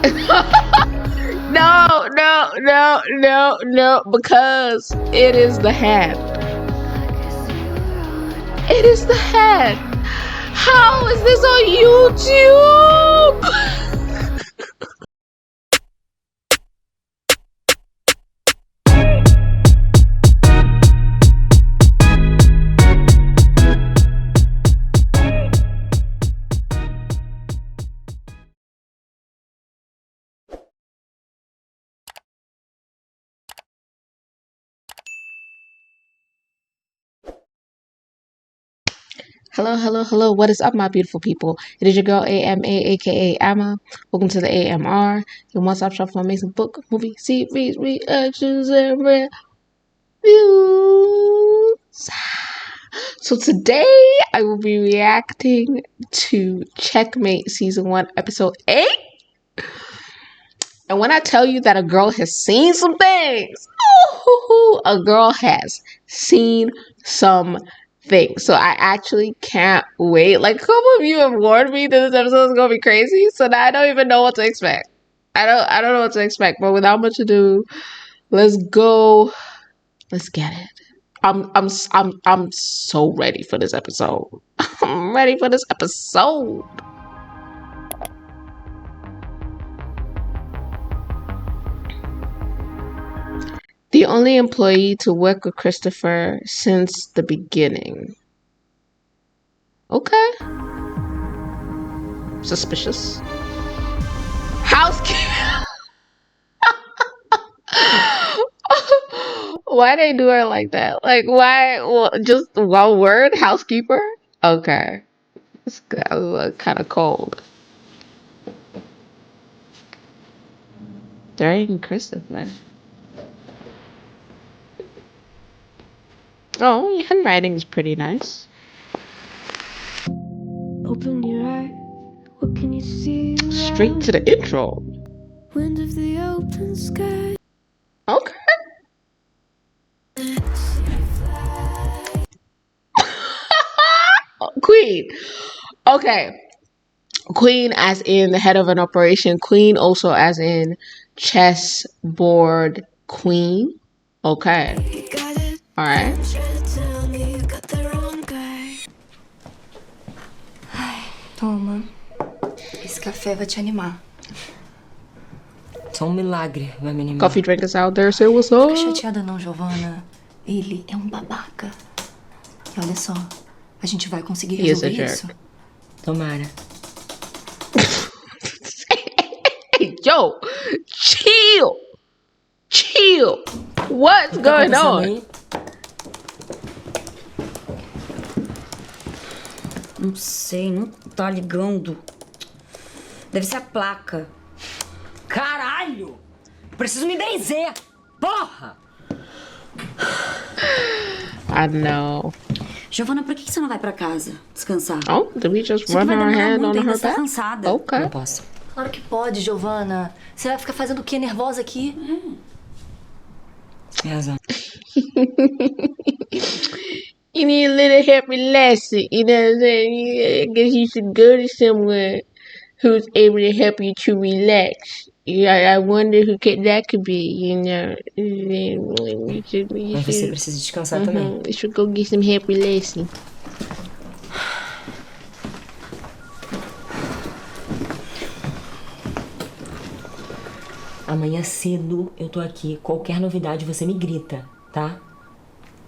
No, no, no, no, no, because it is the hand. It is the hand. How is this on YouTube? Hello, hello, hello. What is up, my beautiful people? It is your girl AMA, aka Amma. Welcome to the AMR, your one-stop shop for amazing book, movie, series, reactions, and reviews. So today I will be reacting to Checkmate Season 1, Episode 8. And when I tell you that a girl has seen some things, a girl has seen some things. So I actually can't wait. Like, a couple of you have warned me that this episode is gonna be crazy, so now I don't even know what to expect. I don't know what to expect. But without much ado, let's go. Let's get it. I'm so ready for this episode. I'm ready for this episode. The only employee to work with Christopher since the beginning. Okay. Suspicious. Housekeeper. Why they do her like that? Like, why? Well, just one word? Housekeeper? Okay. It's kind of cold. During Christopher. Oh, your handwriting is pretty nice. Open your eye, what can you see? Straight to the intro. Wind of the open sky. Okay. Queen. Okay. Queen as in the head of an operation. Queen also as in chessboard queen. Okay. Alright. Toma. Esse café vai te animar. Só milagre vai me animar. Coffee drinkers out there, say what's up. Não fica chateada não, Giovana. Ele é um babaca. E olha só, a gente vai conseguir resolver isso. Tomara. Hey, yo, chill. Chill. What's going on? Não sei, não tá ligando. Deve ser a placa. Caralho! Preciso me benzer! Porra! I know. Giovana, por que você não vai pra casa descansar? Oh, did we just run our hand on her back? Cansada. Okay. Não posso. Claro que pode, Giovana. Você vai ficar fazendo o quê? Nervosa aqui? Tem razão. You need a little help relaxing, you know what I'm saying? I guess you should go to someone who's able to help you to relax. Yeah, I wonder who that could be, you know. Mas você precisa descansar também. You should go get some help relaxing. Amanhã cedo eu tô aqui. Qualquer novidade você me grita, tá?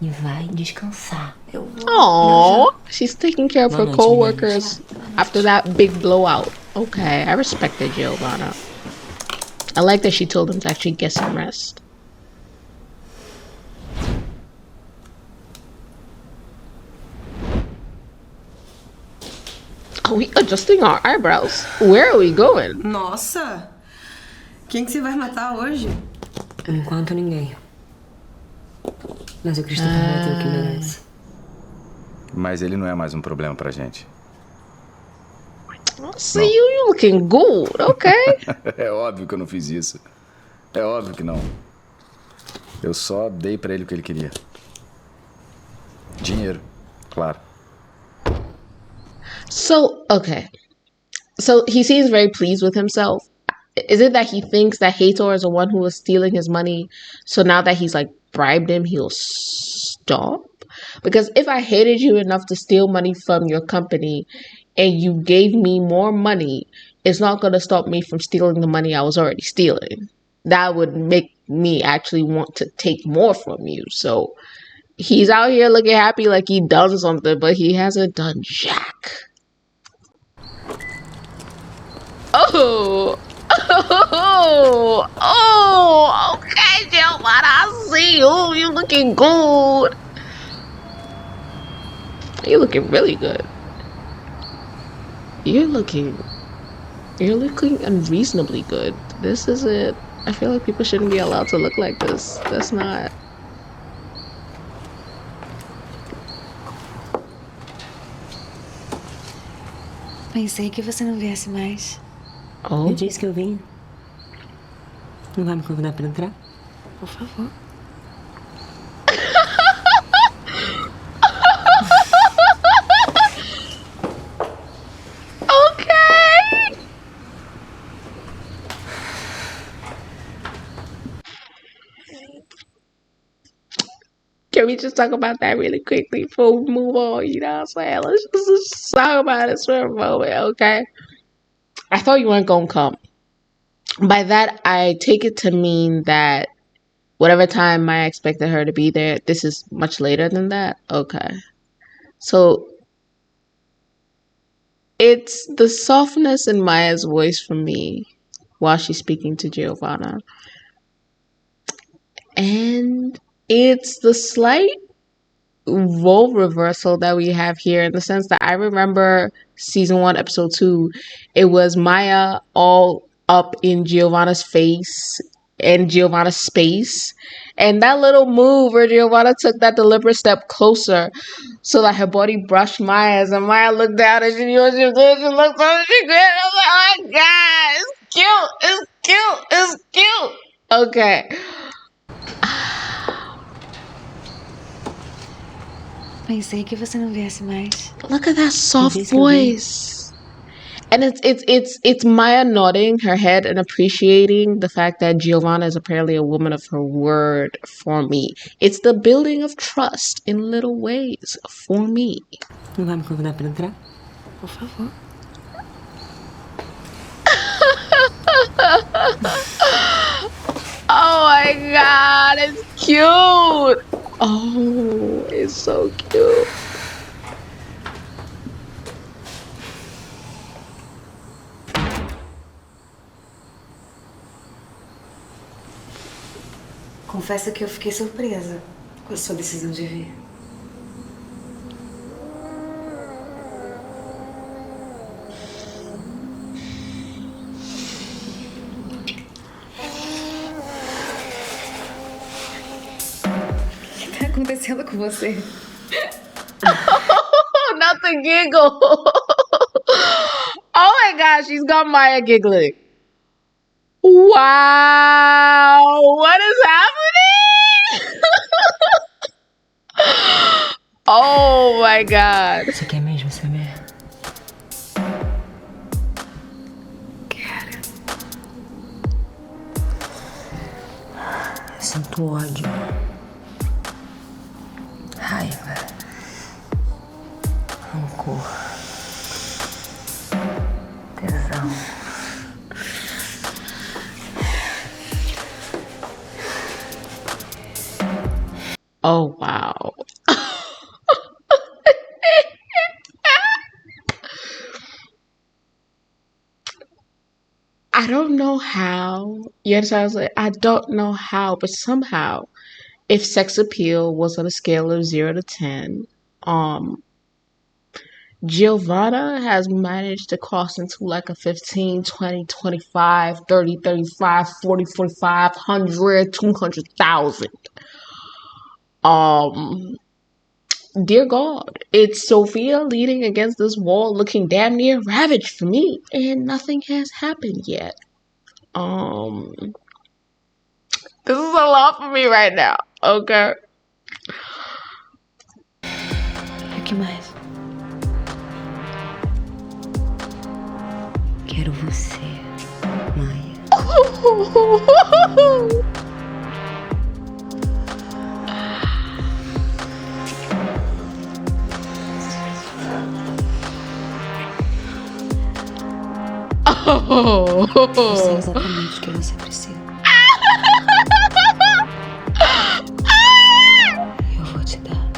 E vai descansar. Eu vou. Oh, she's taking care of her co-workers after that big blowout. Okay, I respected Giovanna. I like that she told him to actually get some rest. Are we adjusting our eyebrows? Where are we going? Nossa! Quem que você vai matar hoje? Enquanto ninguém. Mas o Christopher vai ter o que merece. Mas ele não é mais um problema pra gente. See you looking good, okay? É óbvio que eu não fiz isso. É óbvio que não. Eu só dei pra ele o que ele queria. Dinheiro, claro. So, okay. So he seems very pleased with himself. Is it that he thinks that Hator is the one who was stealing his money, so now that he's like bribed him, he'll stop? Because if I hated you enough to steal money from your company and you gave me more money, it's not going to stop me from stealing the money I was already stealing. That would make me actually want to take more from you. So he's out here looking happy like he done something, but he hasn't done jack. Oh, okay, Giovanna, I see you. You looking good. You're looking really good. You're looking unreasonably good. This isn't. I feel like people shouldn't be allowed to look like this. That's not. Pensei que você não viesse mais. Oh. Eu disse que eu vim. Não vai me convidar pra entrar? Por favor. Okay. Can we just talk about that really quickly before we move on? You know what I'm saying? Let's just talk about this for a moment, okay? I thought you weren't gonna come. By that, I take it to mean that whatever time Maya expected her to be there, this is much later than that? Okay. So, it's the softness in Maya's voice for me while she's speaking to Giovanna. And it's the slight role reversal that we have here, in the sense that I remember season 1, episode 2, it was Maya all up in Giovanna's face and Giovanna's space, and that little move where Giovanna took that deliberate step closer so that her body brushed Maya's, and Maya looked down and she knew what she was doing. She looked up and she grinned. I was like, oh my god, it's cute, it's cute, it's cute. Okay. Pensei que você não viesse mais. Look at that soft voice. And it's Maya nodding her head and appreciating the fact that Giovanna is apparently a woman of her word for me. It's the building of trust in little ways for me. Não vai me convidar pra entrar? Por favor. Oh my god, it's cute. Oh, it's so cute. Confesso que eu fiquei surpresa com a sua decisão de vir. O que tá acontecendo com você? Not the giggle. Oh my gosh, she's got Maya giggling. Wow, what is happening? Oh my god. Você quer mesmo saber? Quero. Eu sinto ódio, raiva, rancor, tesão. Oh wow. I don't know how. You understand? I was like, I don't know how, but somehow, if sex appeal was on a scale of 0 to 10, Giovanna has managed to cross into like a 15, 20, 25, 30, 35, 40, 45, 100, 200,000. Dear God, it's Sophia leaning against this wall looking damn near ravaged for me, and nothing has happened yet. This is a lot for me right now, okay? E o que mais? Quero você, Maia. Eu sei exatamente o que você precisa. Eu vou te dar.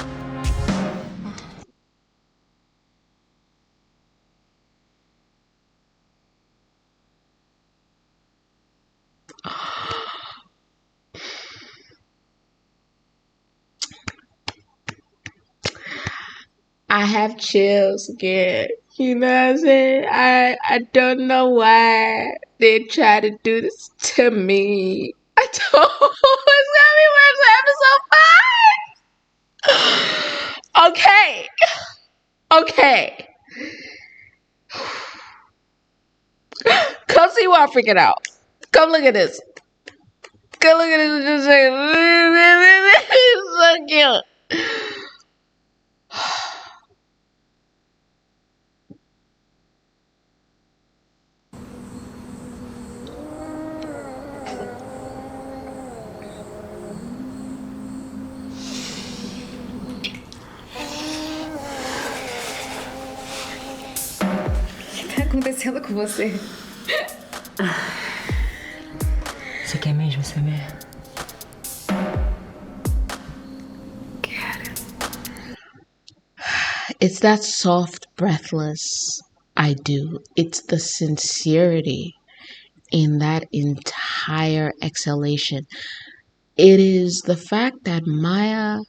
I have chills again. You know what I'm saying? I don't know why they try to do this to me. I don't. It's gonna be worse than episode 5. Okay. Okay. Come see what I'm freaking out. Come look at this. Come look at this. It's so cute. O que tá acontecendo com você? Você quer mesmo saber? It's that soft, breathless I do. It's the sincerity in that entire exhalation. It is the fact that Maya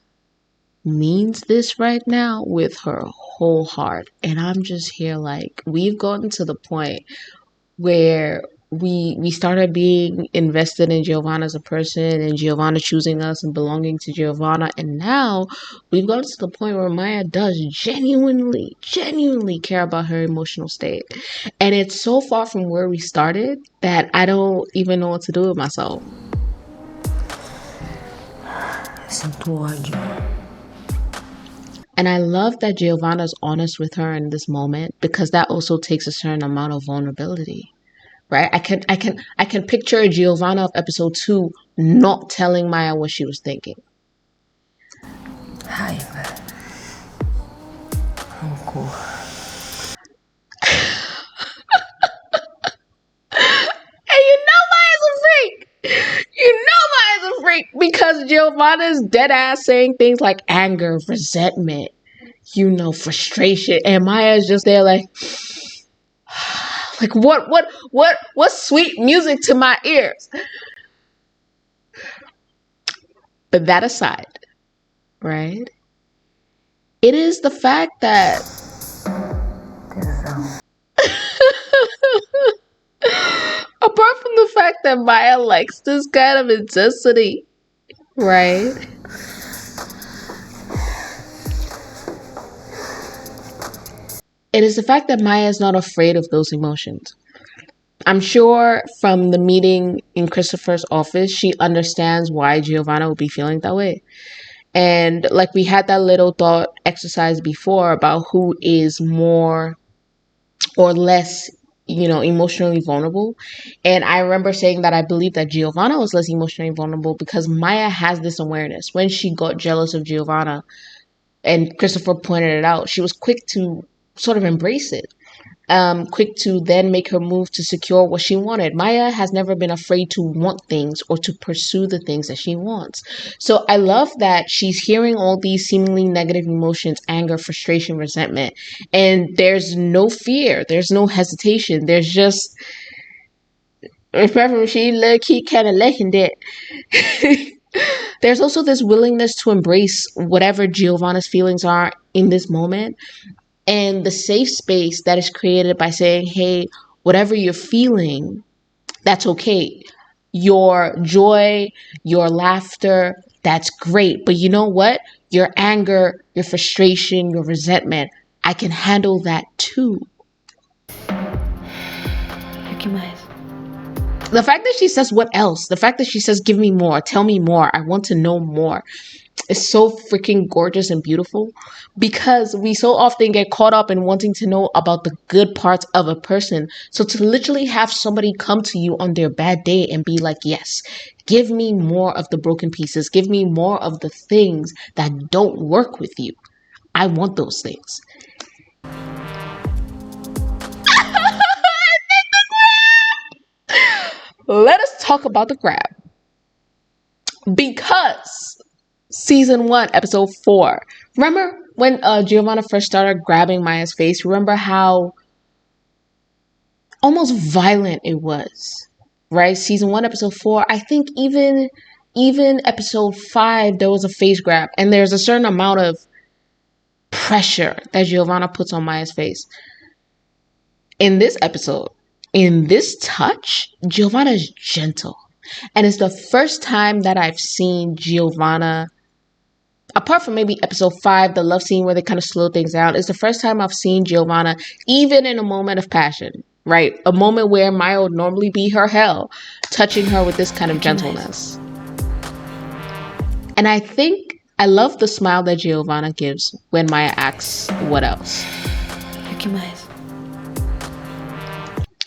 means this right now with her whole heart. And I'm just here like, we've gotten to the point where we started being invested in Giovanna as a person and Giovanna choosing us and belonging to Giovanna, and now we've gotten to the point where Maya does genuinely care about her emotional state, and it's so far from where we started that I don't even know what to do with myself. Sinto ódio. And I love that Giovanna's honest with her in this moment, because that also takes a certain amount of vulnerability. Right? I can picture Giovanna of episode 2 not telling Maya what she was thinking. Raiva. Rancor. And you know Maya's a freak. You know Maya's a freak because Giovanna's dead ass saying things like anger, resentment, you know, frustration, and Maya's just there like what sweet music to my ears. But that aside, right? It is the fact that apart from the fact that Maya likes this kind of intensity, right? It is the fact that Maya is not afraid of those emotions. I'm sure from the meeting in Christopher's office, she understands why Giovanna would be feeling that way. And like we had that little thought exercise before about who is more or less, you know, emotionally vulnerable. And I remember saying that I believe that Giovanna was less emotionally vulnerable because Maya has this awareness. When she got jealous of Giovanna and Christopher pointed it out, she was quick to sort of embrace it. Quick to then make her move to secure what she wanted. Maya has never been afraid to want things or to pursue the things that she wants. So I love that she's hearing all these seemingly negative emotions, anger, frustration, resentment, and there's no fear, there's no hesitation, there's just, remember, she low-key kind of liking it. There's also this willingness to embrace whatever Giovanna's feelings are in this moment, and the safe space that is created by saying, hey, whatever you're feeling, that's okay. Your joy, your laughter, that's great. But you know what? Your anger, your frustration, your resentment, I can handle that too. O que mais? The fact that she says, what else? The fact that she says, give me more, tell me more, I want to know more. is so freaking gorgeous and beautiful, because we so often get caught up in wanting to know about the good parts of a person. So to literally have somebody come to you on their bad day and be like, yes, give me more of the broken pieces, give me more of the things that don't work with you. I want those things. Let us talk about the grab, because season 1, episode 4. Remember when Giovanna first started grabbing Maya's face? Remember how almost violent it was, right? Season 1, episode 4. I think even episode 5, there was a face grab, and there's a certain amount of pressure that Giovanna puts on Maya's face. In this episode, in this touch, Giovanna is gentle. And it's the first time that I've seen Giovanna, apart from maybe episode 5, the love scene where they kind of slow things down, it's the first time I've seen Giovanna, even in a moment of passion, right? A moment where Maya would normally be her hell, touching her with this kind of gentleness. And I love the smile that Giovanna gives when Maya asks, what else?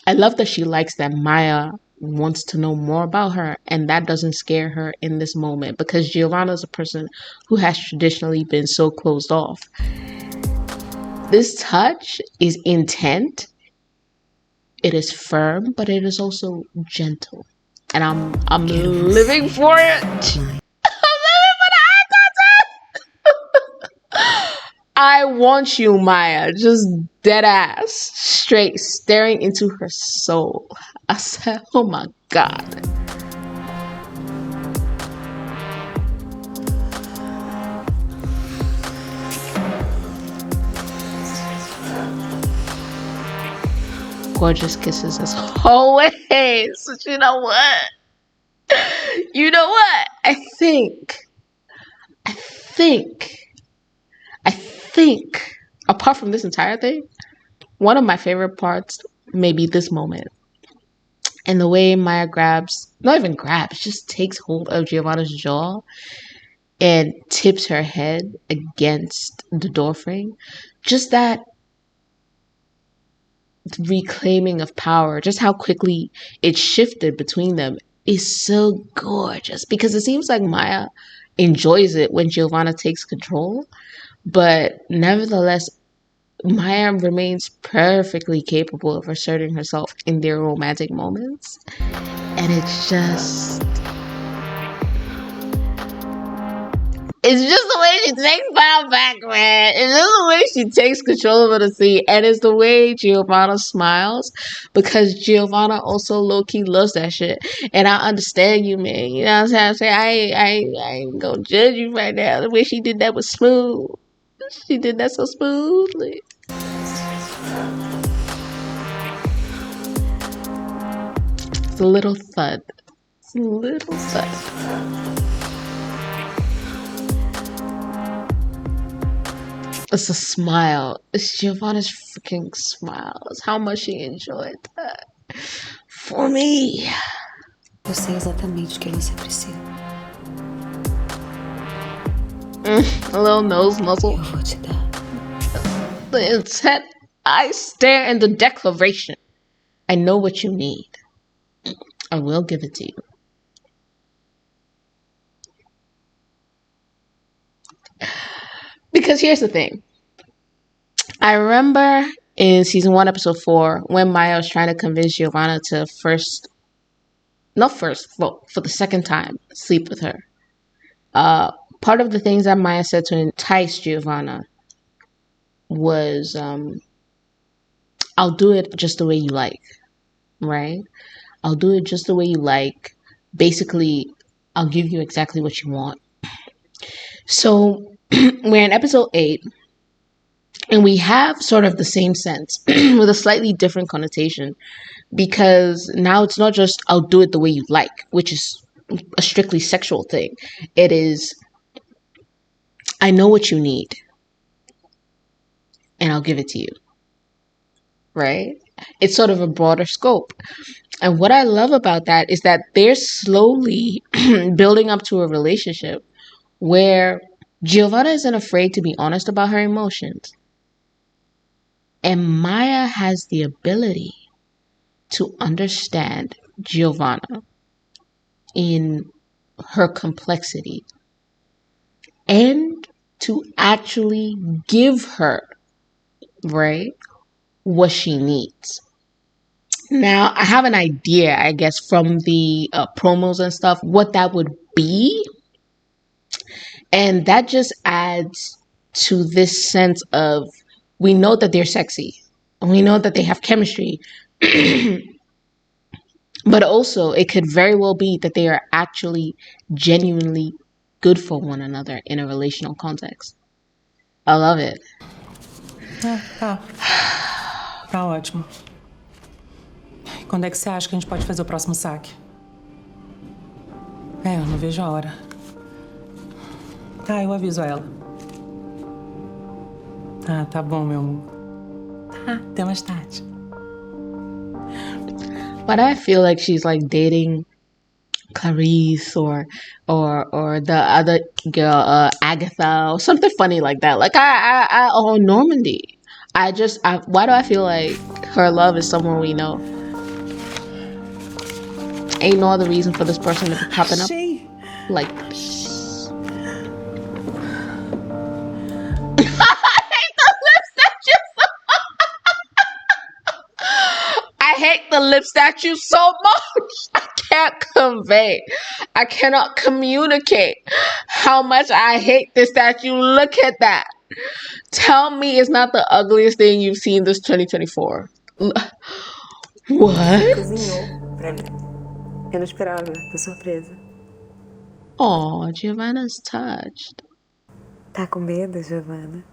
I love that she likes that Maya wants to know more about her, and that doesn't scare her in this moment, because Giovanna is a person who has traditionally been so closed off. This touch is intent, it is firm, but it is also gentle, and I'm living for it. I'm living for the eye contact. I want you, Maya, just dead ass, straight, staring into her soul. I said, oh my God. Gorgeous kisses as always. You know what? I think, apart from this entire thing, one of my favorite parts may be this moment. And the way Maya not even grabs, just takes hold of Giovanna's jaw and tips her head against the doorframe. Just that reclaiming of power, just how quickly it shifted between them is so gorgeous, because it seems like Maya enjoys it when Giovanna takes control, but nevertheless Maya remains perfectly capable of asserting herself in their romantic moments. And it's just the way she takes power back, man. It's just the way she takes control of the scene. And it's the way Giovanna smiles, because Giovanna also low-key loves that shit. And I understand you, man. You know what I'm saying? I ain't gonna judge you right now. The way she did that was smooth. She did that so smoothly. It's a little thud. It's a little thud. It's a smile. It's Giovanna's freaking smile. It's how much she enjoyed that. For me. Eu sei exatamente o que você precisa. A little nose muzzle. Eu vou te dar. The intent. I stare in the declaration. I know what you need. I will give it to you. Because here's the thing. I remember in season 1, episode 4, when Maya was trying to convince Giovanna to for the second time, sleep with her. Part of the things that Maya said to entice Giovanna was, I'll do it just the way you like, right? I'll do it just the way you like. Basically, I'll give you exactly what you want. So we're in episode 8, and we have sort of the same sense with a slightly different connotation, because now it's not just I'll do it the way you like, which is a strictly sexual thing. It is I know what you need, and I'll give it to you, right? It's sort of a broader scope. And what I love about that is that they're slowly building up to a relationship where Giovanna isn't afraid to be honest about her emotions. And Maya has the ability to understand Giovanna in her complexity and to actually give her, right, what she needs. Now, I have an idea, I guess, from the promos and stuff, what that would be. And that just adds to this sense of, we know that they're sexy. We know that they have chemistry. But also, it could very well be that they are actually genuinely good for one another in a relational context. I love it. Tá. Tá ótimo. Quando é que você acha que a gente pode fazer o próximo saque? Eu não vejo a hora. Tá, eu aviso ela. Ah, tá bom, meu amor. Tá, até mais tarde. But I feel like she's like dating Clarice or the other girl, Agatha, or something funny like that. Like or Normandy. Why do I feel like her love is someone we know? Ain't no other reason for this person to be popping up like this. I hate the lip statue so much. I can't convey. I cannot communicate how much I hate this statue. Look at that. Tell me it's not the ugliest thing you've seen this 2024. What? Cozinhou pra mim. Eu não esperava, tô surpresa. Oh, Giovanna's touched. Tá com medo, Giovanna?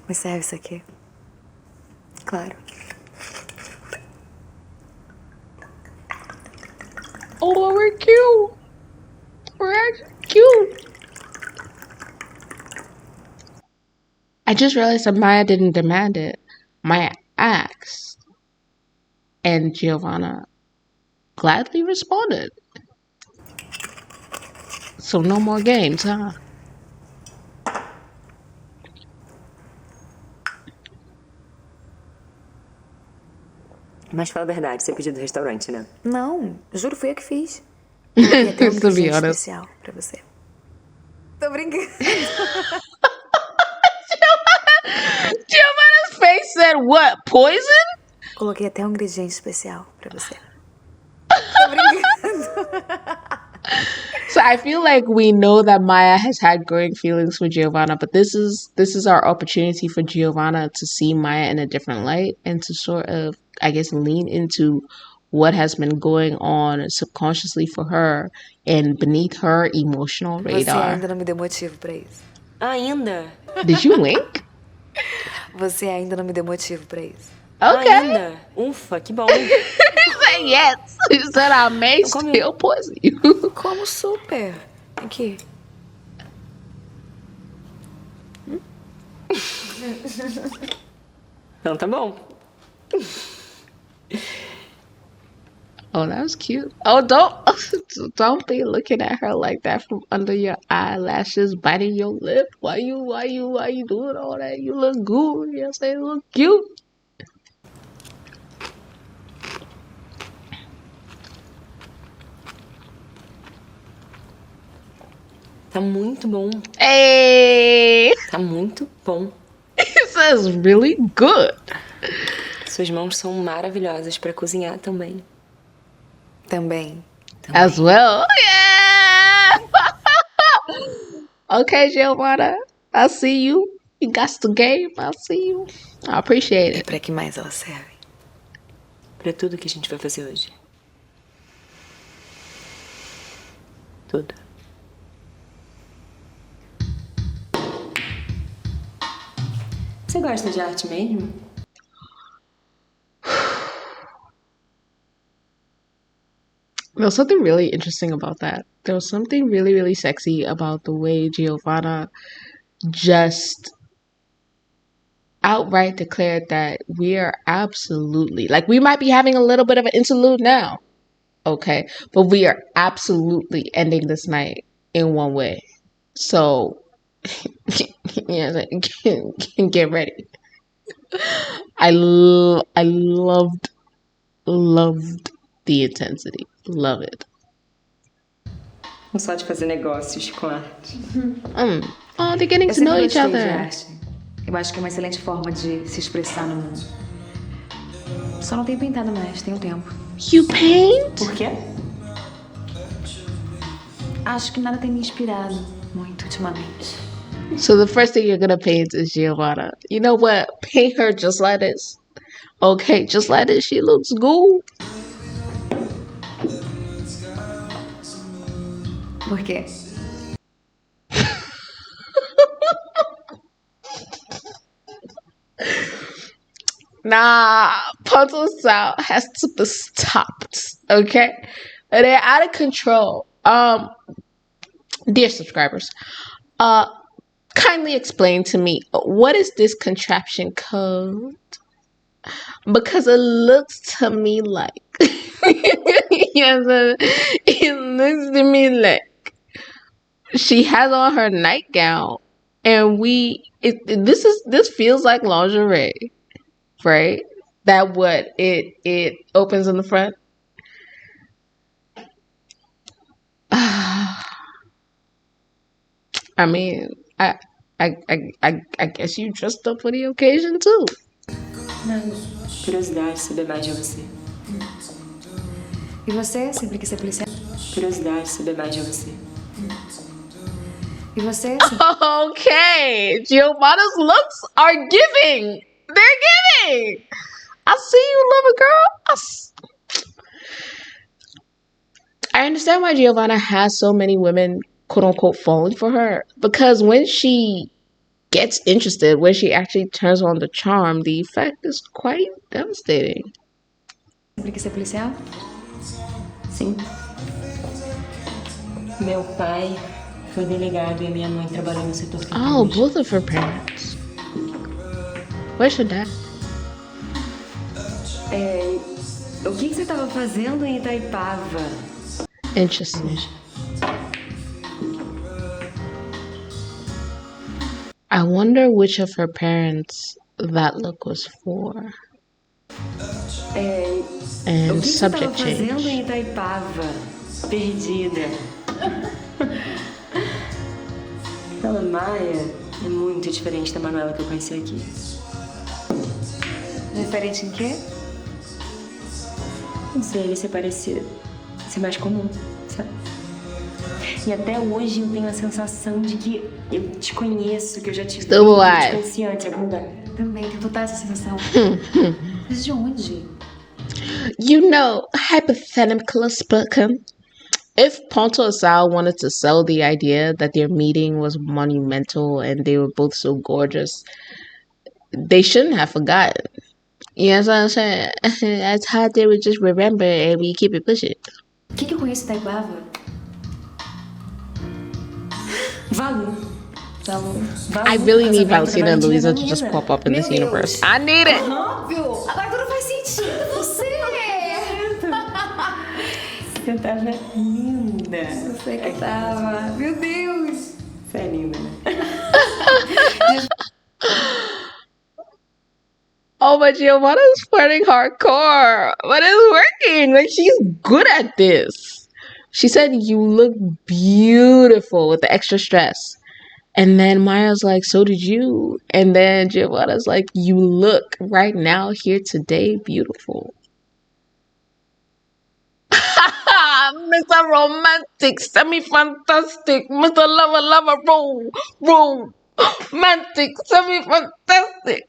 Me serve isso aqui? Claro. Oh, we're cute. We're actually cute. I just realized that Maya didn't demand it. Maya asked. And Giovanna gladly responded. So no more games, huh? Mas fala a verdade, você pediu do restaurante, né? Não, juro, fui eu que fiz. Coloquei até um To be ingrediente honest. especial pra você. Tô brincando. Giovanna's face said what? Poison? Coloquei até um ingrediente especial pra você. Tô brincando. So I feel like we know that Maya has had growing feelings for Giovanna, but this is our opportunity for Giovanna to see Maya in a different light and to sort of, I guess, lean into what has been going on subconsciously for her and beneath her emotional Você radar. ainda não me deu motivo pra isso. Ainda? Did you wink? Você ainda não me deu motivo pra isso. Okay. Ainda? Ufa, que bom. He said yes. He said I may still poison you. Como super. Aqui. Então tá bom. Oh, that was cute. Oh, don't be looking at her like that from under your eyelashes, biting your lip. Why you doing all that? You look good. You know what I'm saying? You look cute. Tá muito bom. Hey, Tá muito bom. it says really good. Suas mãos são maravilhosas pra cozinhar também. Também. As well. Yeah. Okay, Giovanna. I see you. You got the game. I see you. I appreciate E it. pra que mais ela serve? Pra tudo que a gente vai fazer hoje. Tudo. Você gosta de arte mesmo? There was something really interesting about that. There was something really, really sexy about the way Giovanna just outright declared that we are absolutely, like, we might be having a little bit of an interlude now, okay? But we are absolutely ending this night in one way. So, yeah, get ready. I loved the intensity. Love it. Não só de fazer negócios com arte. Oh, they're getting Eu to know sempre each gostei de other. arte. Eu acho que é uma excelente forma de se expressar no mundo. Só não tenho pintado mais, tenho tempo. You paint? Por quê? Acho que nada tem me inspirado muito ultimamente. So the first thing you're gonna paint is Giovanna. You know what? Paint her just like this. Okay, just like this. She looks good. Por quê? Nah, Ponto Ação has to be stopped. Okay, they're out of control. Dear subscribers, kindly explain to me, what is this contraption called? Because it looks to me like yes, it looks to me like she has on her nightgown, and this feels like lingerie, right? That what it opens in the front. I mean, I guess you dressed up for the occasion too. Não, curiosidade, saber mais de você. E você sempre quis ser policial? Curiosidade, saber mais de você. E você Okay, Giovanna's looks are giving. They're giving. I see you, lover girl. I understand why Giovanna has so many women, quote unquote, falling for her, because when she gets interested, when she actually turns on the charm, the effect is quite devastating. sempre quis ser policial? Sim. Meu pai foi delegado e minha mãe trabalhou no setor Oh, criminalista. both of her parents. Where's her dad? O que você tava fazendo em Itaipava? Interesting. I wonder which of her parents that look was for. And O que você tava subject fazendo change. em Itaipava? Perdida. Aquela Maia é muito diferente da Manuela que eu conheci aqui. Diferente em quê? Não sei, ele ser parecido. Ser mais comum, sabe? E até hoje eu tenho a sensação de que eu te conheço, que eu já te vi, Still que eu te alive. conheci antes em algum lugar. Também tenho total essa sensação. Mas de onde? You know, hypothetically speaking, if Ponto Ação wanted to sell the idea that their meeting was monumental and they were both so gorgeous, they shouldn't have forgotten. You know what I'm saying? I thought they would just remember and we keep it pushing. O que eu conheço da Itaipava? Valu. I really need Valentina and Luisa to just pop up in this universe. I need it! Óbvio! Agora tudo faz sentido, você! Você tava linda. Você que tava. Meu Deus! Você é linda, né? Oh, but Giovanna's flirting hardcore. But it's working. Like, she's good at this. She said, you look beautiful with the extra stress. And then Maya's like, so did you. And then Giovanna's like, you look right now, here today, beautiful. Mr. Romantic, semi-fantastic, Mr. Lover, romantic, semi-fantastic.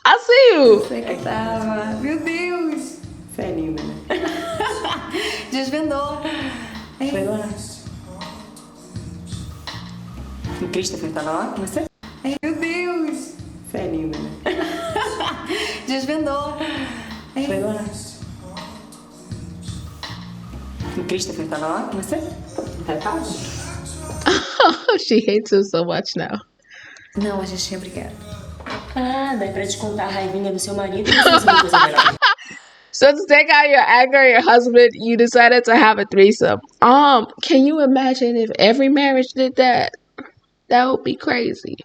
I see you. Você que tava. Meu Deus! Você é linda, né? Desvendou. Foi lá. O Christopher tava lá com você? Meu Deus! Você é linda, né? Desvendou. Foi lá. O Christopher tava lá com você? Tá. She hates him so much now. Não, a gente sempre quer. Ah, daí pra te contar a raivinha do seu marido, você sabe coisa melhor. So to take out your anger at your husband, you decided to have a threesome. Can you imagine if every marriage did that? That would be crazy.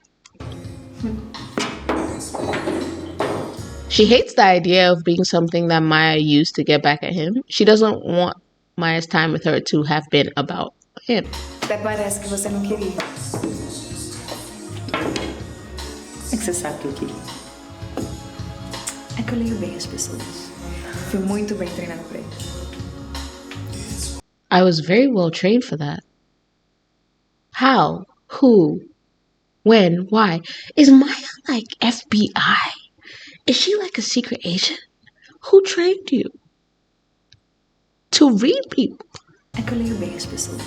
She hates the idea of being something that Maya used to get back at him. She doesn't want Maya's time with her to have been about him. Até parece que você não queria. É que você sabe que eu queria. É que eu leio bem as pessoas. Fui muito bem treinada pra isso. I was very well trained for that. How? Who? When? Why? Is Maya like FBI? Is she like a secret agent? Who trained you to read people? É que eu leio bem as pessoas.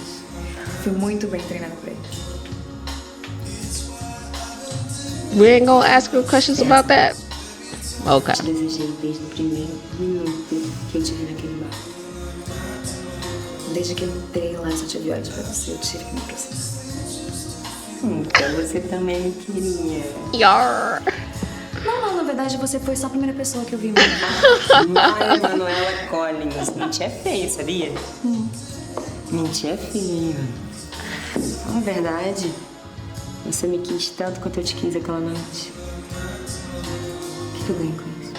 Fui muito bem treinada pra isso. We ain't gonna ask her questions about that? Okay. Te desejei desde o primeiro minuto que eu te vi naquele bar. Desde que eu entrei lá de antibiótico pra você, eu tive que me aproximar. Então você também me queria. Yar. Não, na verdade você foi só a primeira pessoa que eu vi mesmo. Ai, Manuela Collins. Mentir é feio, sabia? Mentir é feio. Na verdade, você me quis tanto quanto eu te quis aquela noite. O que eu ganho com isso?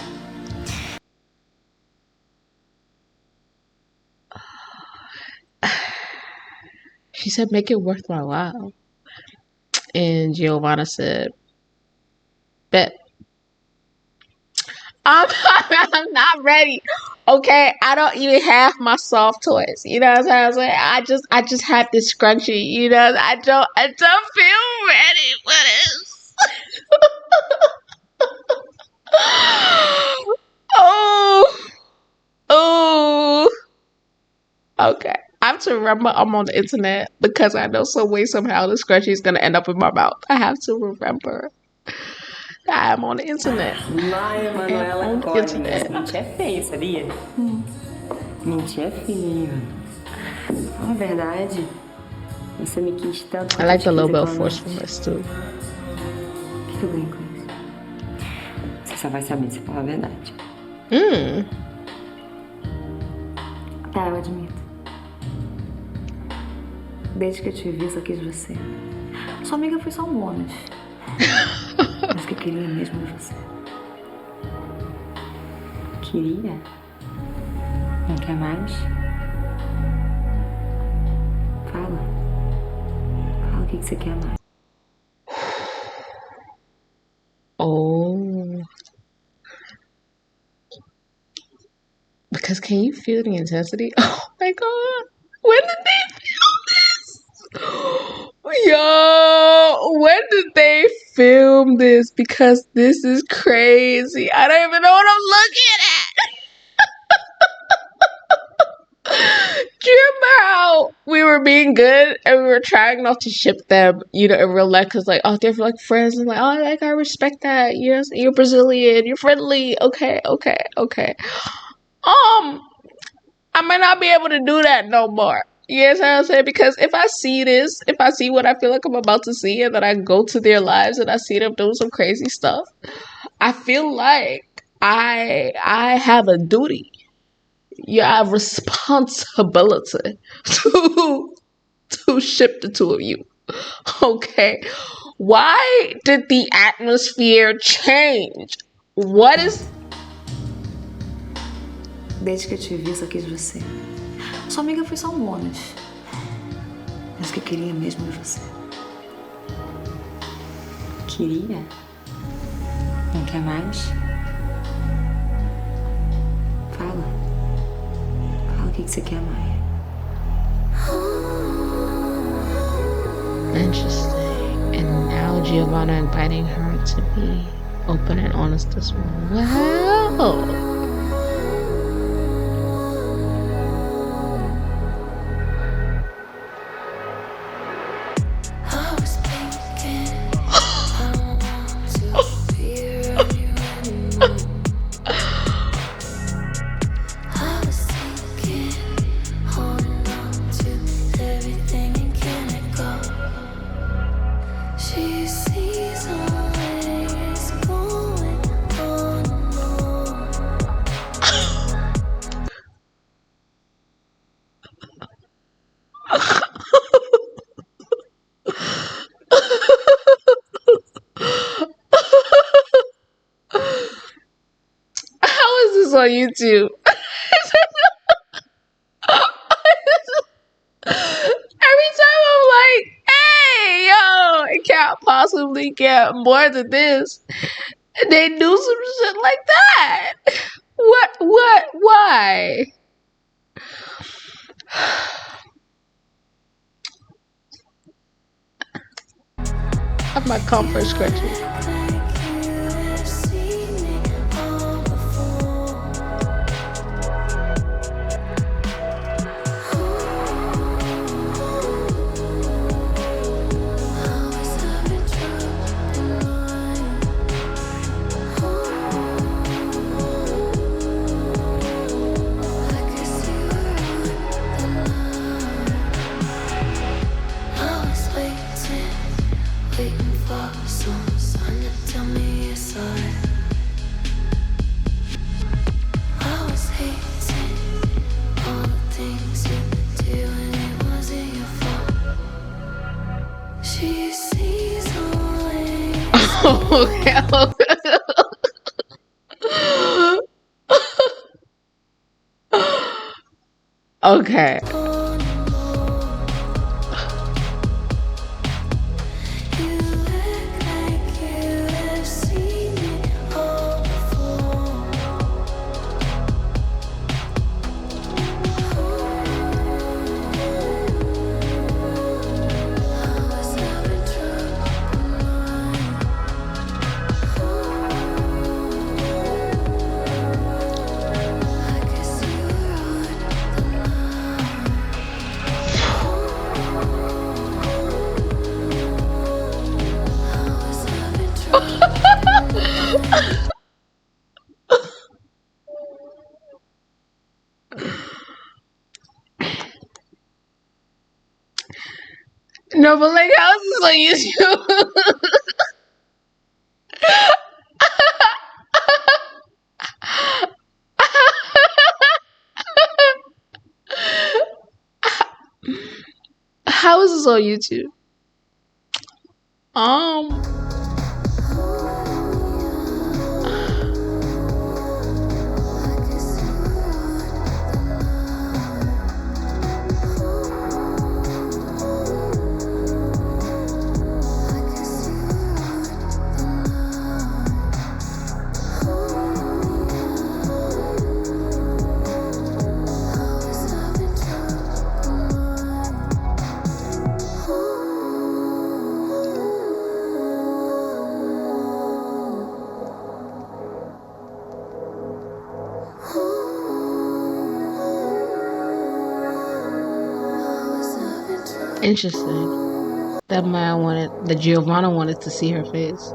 She said, make it worth my while. And Giovanna said, bet. I'm not ready. Okay, I don't even have my soft toys. You know what I'm saying? I just have this scrunchie. You know, I don't feel ready for this. Oh. Okay. I have to remember I'm on the internet because I know some way somehow the scrunchie is gonna end up in my mouth. I have to remember that I'm on the internet. Maia, Manuela Collins. Mentir é feio, sabia? Mentir é feio. Na verdade, você me quis tanto. I like the low bell forcefulness too. O que eu ganho com isso? Você só vai saber se falar a verdade. Tá, eu admito. Desde que eu te vi, eu só quis você. Sua amiga foi só um bônus. Mas o que eu queria mesmo era você. Queria? Não quer mais? Fala. Fala o que você quer mais. Oh. Because can you feel the intensity? Oh my god. When did they film this? Yo, when did they film this? Because this is crazy. I don't even know what I'm looking at. Do you remember how we were being good and we were trying not to ship them, you know, in real life? Because, like, oh, they're like friends. And, like, oh, like, I respect that. Yes, you're Brazilian. You're friendly. Okay. I might not be able to do that no more. You know what I'm saying? Because if I see this, if I see what I feel like I'm about to see, and then I go to their lives and I see them doing some crazy stuff, I feel like I have a duty. Yeah, I have responsibility to ship the two of you. Okay. Why did the atmosphere change? What is... Desde que eu te vi, eu só quis você. Sua amiga foi só um bônus. Mas o que eu queria mesmo era você. Queria? Não quer mais? Fala. Fala o que você quer mais. Interesting. And now Giovanna inviting her to be open and honest as well. is on YouTube. Every time I'm like, hey, yo, it can't possibly get more than this. And they do some shit like that. Why? That's my comfort scratching. Okay. Okay. No, but like, how is this on YouTube? How is this on YouTube? Interesting. That man wanted, the Giovanna wanted to see her face.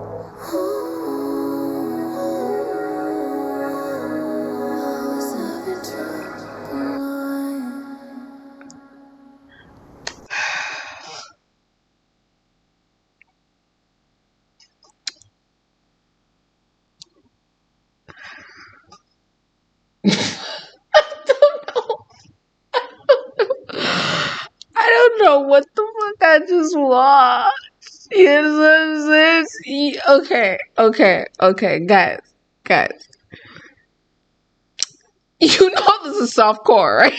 I don't know what the fuck I just watched. You know what I'm saying? Okay, guys. You know this is softcore, right?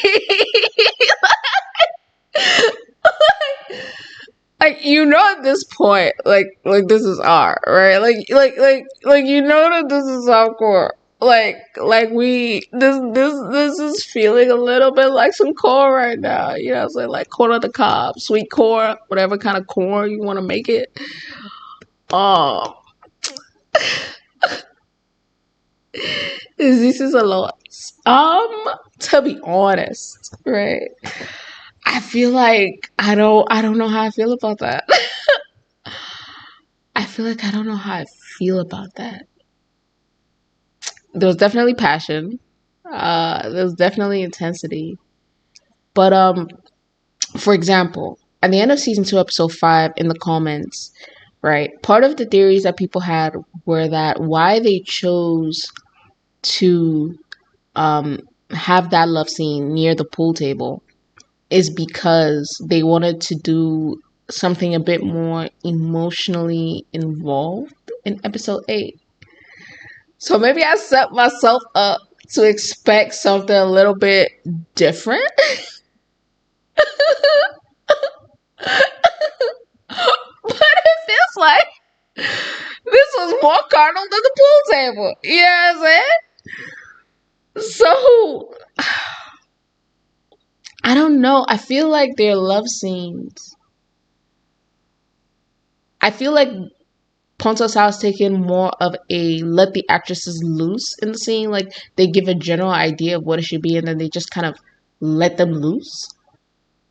Like, you know at this point, like this is art, right? Like you know that this is softcore. Like we this is feeling a little bit like some core right now. You know what I'm saying? Like corn on the cob, sweet corn, whatever kind of corn you want to make it. This is a lot. To be honest, right? I feel like I don't know how I feel about that. I feel like I don't know how I feel about that. There was definitely passion. There was definitely intensity. But for example, at the end of season 2, episode 5, in the comments, right? Part of the theories that people had were that why they chose to have that love scene near the pool table is because they wanted to do something a bit more emotionally involved in episode 8. So maybe I set myself up to expect something a little bit different. But it feels like this was more carnal than the pool table. You know what I'm saying? So I don't know. I feel like their love scenes. I feel like Ponto's house taking more of a let the actresses loose in the scene. Like they give a general idea of what it should be and then they just kind of let them loose.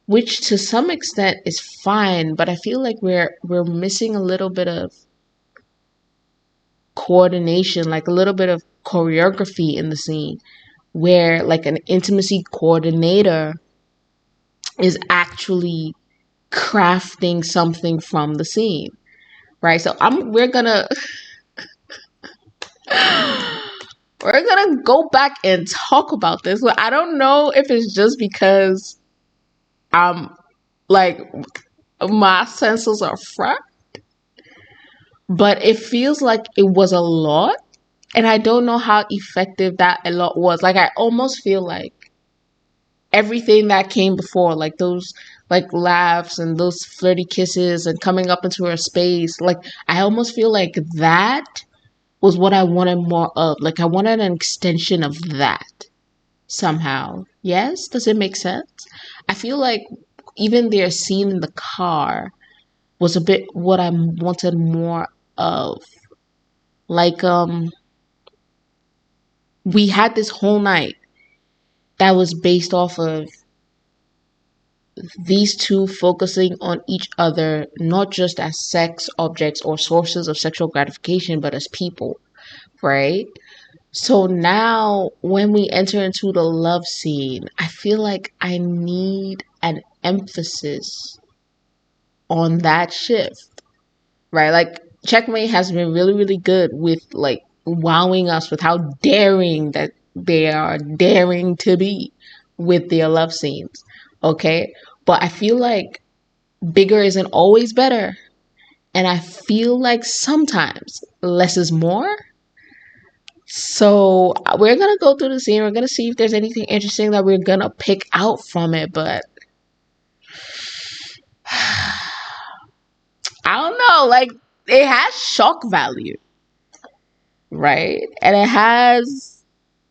Which to some extent is fine, but I feel like we're missing a little bit of coordination, like a little bit of choreography in the scene where like an intimacy coordinator is actually crafting something from the scene, right? So we're gonna go back and talk about this. But I don't know if it's just because I'm like my senses are fresh, but it feels like it was a lot, and I don't know how effective that a lot was. Like I almost feel like everything that came before, like those like laughs and those flirty kisses and coming up into her space, like I almost feel like that was what I wanted more of. Like I wanted an extension of that somehow. Yes? Does it make sense? I feel like even their scene in the car was a bit what I wanted more of. Like we had this whole night that was based off of these two focusing on each other, not just as sex objects or sources of sexual gratification, but as people, right? So now when we enter into the love scene, I feel like I need an emphasis on that shift, right? Like Checkmate has been really, really good with like wowing us with how daring that they are daring to be with their love scenes. Okay. But I feel like bigger isn't always better. And I feel like sometimes less is more. So we're going to go through the scene. We're going to see if there's anything interesting that we're going to pick out from it. But I don't know. Like it has shock value, right? And it has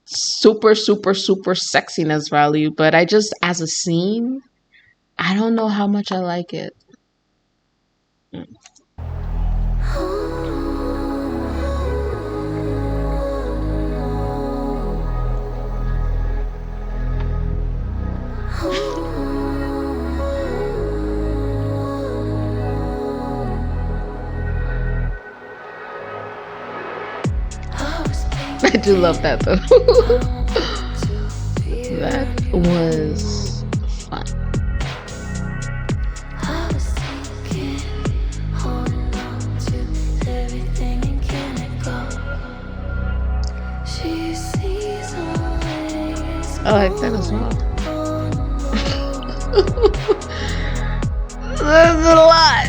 super, super, super sexiness value. But I just, as a scene, I don't know how much I like it. I do love that though. That was fun. I like that as well. There's a lot.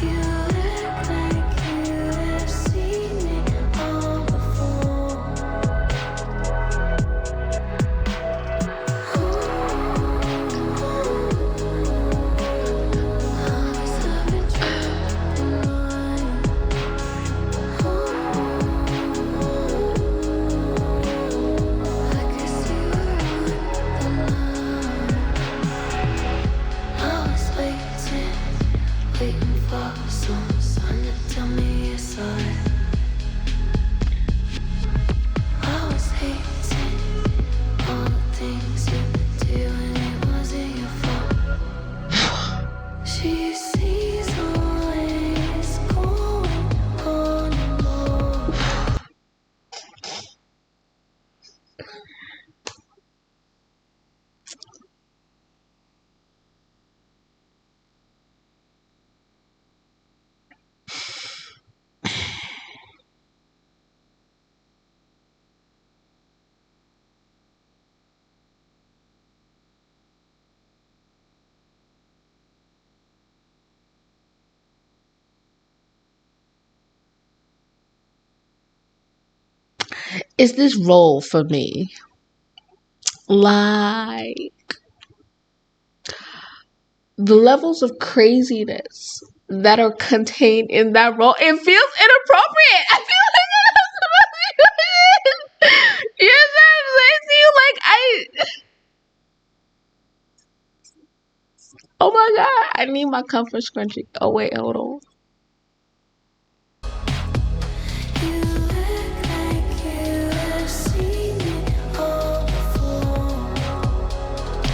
Is this role for me? Like, the levels of craziness that are contained in that role, it feels inappropriate. I feel like I'm supposed to do it. You know what I'm saying to you? Like, oh my god, I need my comfort scrunchie. Oh wait, hold on.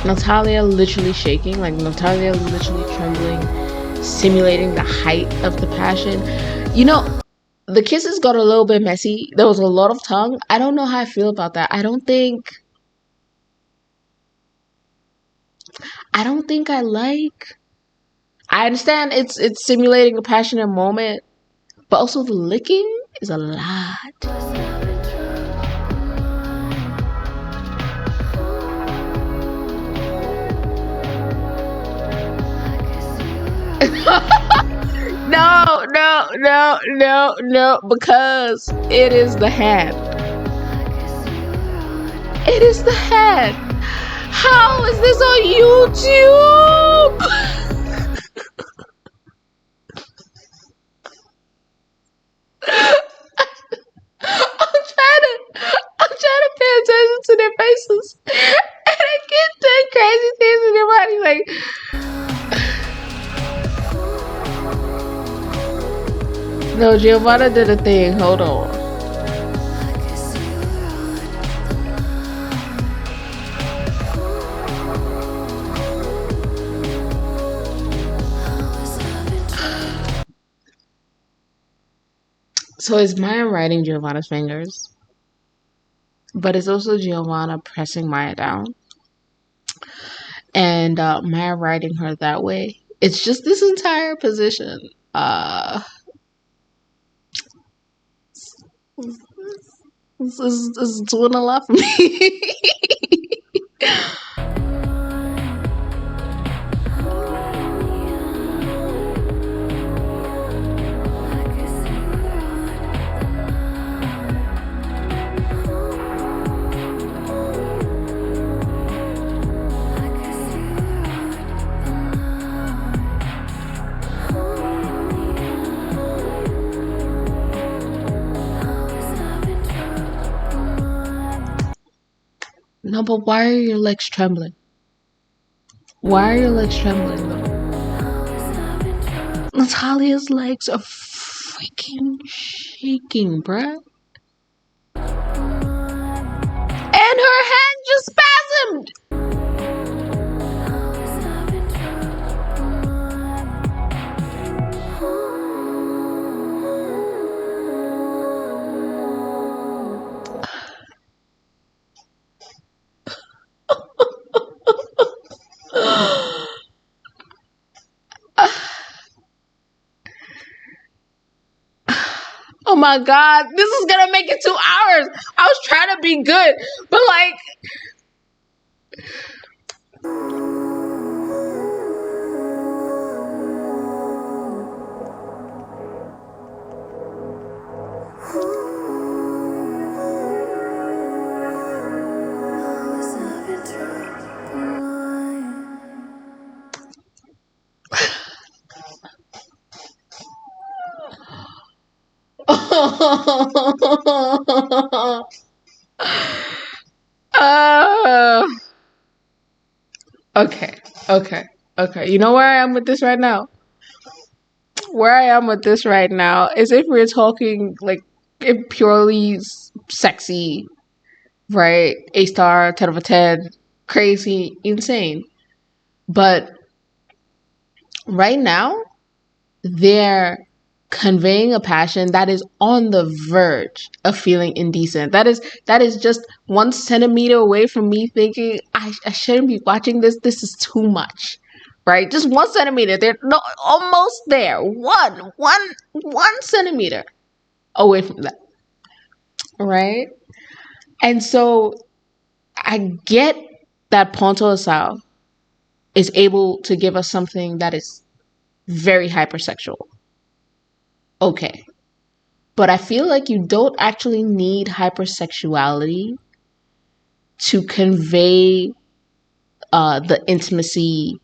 Natalia literally shaking, like Natalia literally trembling, simulating the height of the passion. You know, the kisses got a little bit messy. There was a lot of tongue. I don't know how I feel about that. I don't think I like. I understand it's simulating a passionate moment, but also the licking is a lot. No, because it is the hand. It is the hand. How is this on YouTube? I'm trying to pay attention to their faces, and I keep doing crazy things in their body, like. No, Giovanna did a thing. Hold on. So it's Maya riding Giovanna's fingers, but it's also Giovanna pressing Maya down, and Maya riding her that way. It's just this entire position. This is doing a lot for me. No, but why are your legs trembling? Why are your legs trembling though? Natalia's legs are freaking shaking, bruh. And her hand just spasmed! Oh my god, this is gonna make it 2 hours. I was trying to be good, but like. Okay. You know where I am with this right now? Where I am with this right now is if we're talking like purely sexy, right? A-star, 10 over 10, crazy, insane. But right now, they're conveying a passion that is on the verge of feeling indecent. That is just 1 centimeter away from me thinking I shouldn't be watching this. This is too much, right? Just 1 centimeter. They're almost there. One centimeter away from that, right? And so I get that Ponto Ação is able to give us something that is very hypersexual. Okay. But I feel like you don't actually need hypersexuality to convey the intimacy,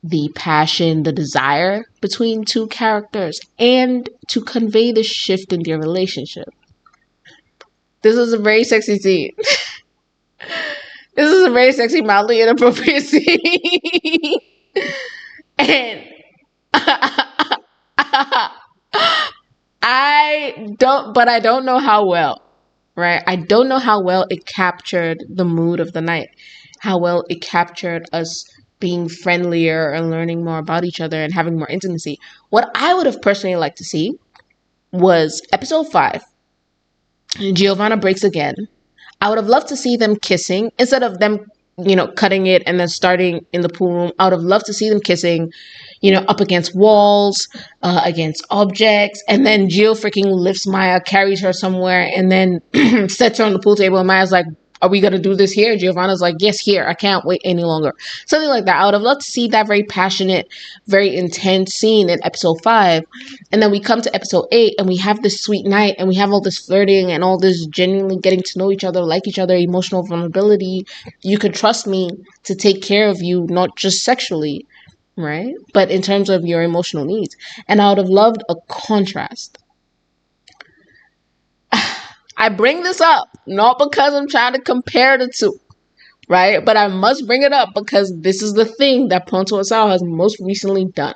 the passion, the desire between two characters, and to convey the shift in their relationship. This is a very sexy scene. This is a very sexy, mildly inappropriate scene. And I don't know how well, right? I don't know how well it captured the mood of the night, how well it captured us being friendlier and learning more about each other and having more intimacy. What I would have personally liked to see was episode 5. Giovanna breaks again. I would have loved to see them kissing instead of them, cutting it and then starting in the pool room. I would have loved to see them kissing, up against walls, against objects. And then Gio freaking lifts Maya, carries her somewhere, and then sets her on the pool table. And Maya's like, are we going to do this here? Giovanna's like, yes, here. I can't wait any longer. Something like that. I would have loved to see that very passionate, very intense scene in episode 5. And then we come to episode 8 and we have this sweet night and we have all this flirting and all this genuinely getting to know each other, like each other, emotional vulnerability. You can trust me to take care of you, not just sexually, right? But in terms of your emotional needs. And I would have loved a contrast. I bring this up not because I'm trying to compare the two, right? But I must bring it up because this is the thing that Ponto Ação has most recently done.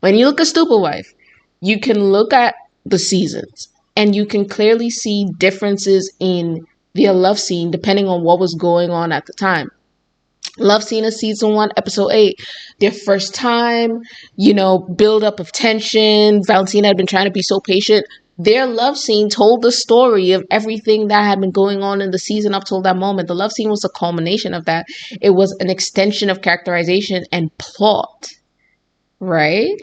When you look at Stupid Wife, you can look at the seasons and you can clearly see differences in their love scene depending on what was going on at the time. Love scene of season 1, episode 8, their first time, build up of tension. Valentina had been trying to be so patient. Their love scene told the story of everything that had been going on in the season up till that moment. The love scene was a culmination of that. It was an extension of characterization and plot, right?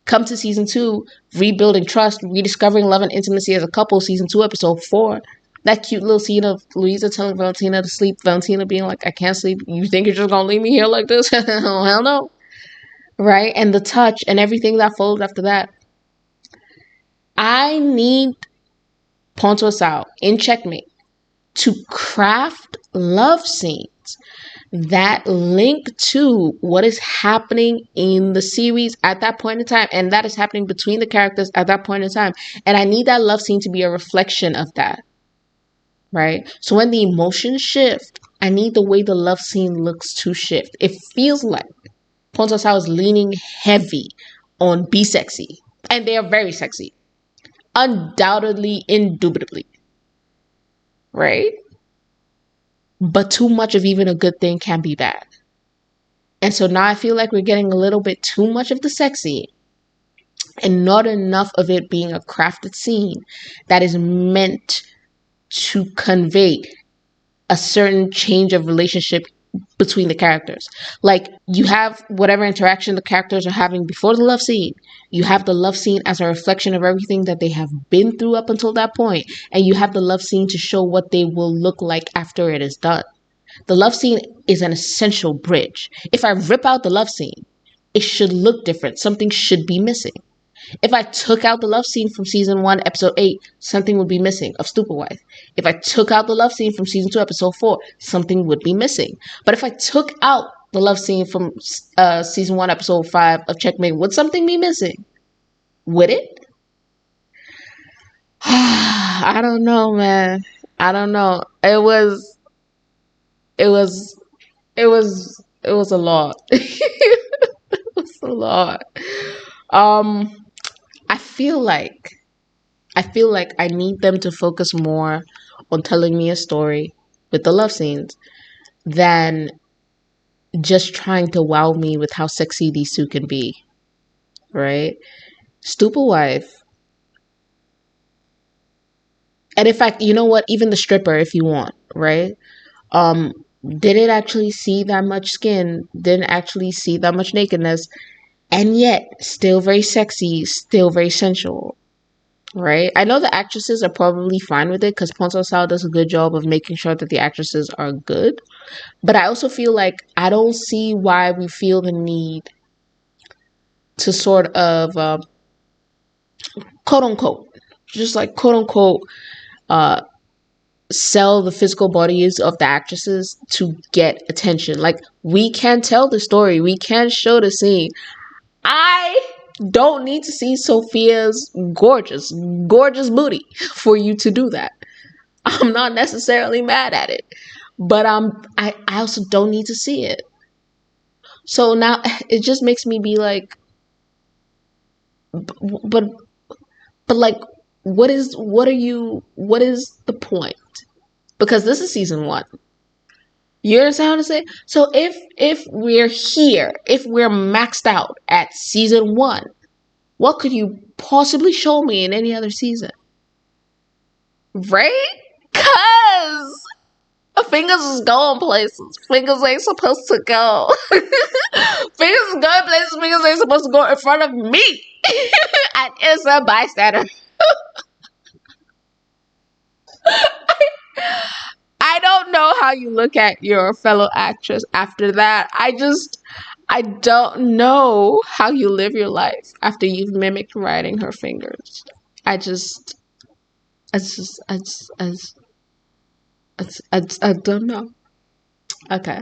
Come to season 2, rebuilding trust, rediscovering love and intimacy as a couple, season 2, episode 4. That cute little scene of Luisa telling Valentina to sleep, Valentina being like, I can't sleep. You think you're just going to leave me here like this? Hell no. Right? And the touch and everything that followed after that. I need Ponto Ação in Checkmate to craft love scenes that link to what is happening in the series at that point in time, and that is happening between the characters at that point in time. And I need that love scene to be a reflection of that, right? So when the emotions shift, I need the way the love scene looks to shift. It feels like Ponto Ação is leaning heavy on be sexy, and they are very sexy. Undoubtedly, indubitably, right? But too much of even a good thing can be bad. And so now I feel like we're getting a little bit too much of the sexy and not enough of it being a crafted scene that is meant to convey a certain change of relationship between the characters. Like, you have whatever interaction the characters are having before the love scene. You have the love scene as a reflection of everything that they have been through up until that point. And you have the love scene to show what they will look like after it is done. The love scene is an essential bridge. If I rip out the love scene, it should look different. Something should be missing. If I took out the love scene from season 1, episode 8, something would be missing of Stupid Wife. If I took out the love scene from season 2, episode 4, something would be missing. But if I took out the love scene from season 1, episode 5 of Checkmate, would something be missing? Would it? I don't know, man. I don't know. It was a lot. It was a lot. I feel like I need them to focus more on telling me a story with the love scenes than just trying to wow me with how sexy these two can be, right? Stupid Wife. And in fact, you know what? Even the stripper, if you want, right? Didn't actually see that much skin, didn't actually see that much nakedness, and yet still very sexy, still very sensual, right? I know the actresses are probably fine with it because Ponto Ação does a good job of making sure that the actresses are good. But I also feel like I don't see why we feel the need to sort of, quote unquote, just like quote unquote, sell the physical bodies of the actresses to get attention. Like, we can tell the story, we can show the scene. I don't need to see Sophia's gorgeous booty for you to do that. I'm not necessarily mad at it, but I also don't need to see it. So now it just makes me be like, but like, what is the point? Because this is season 1. You understand what I'm saying? So if we're here, if we're maxed out at season 1, what could you possibly show me in any other season? Right? Cause fingers is going places. Fingers ain't supposed to go. Fingers is going places. Fingers ain't supposed to go in front of me. And it's a bystander. I don't know how you look at your fellow actress after that. I don't know how you live your life after you've mimicked riding her fingers. I don't know. Okay.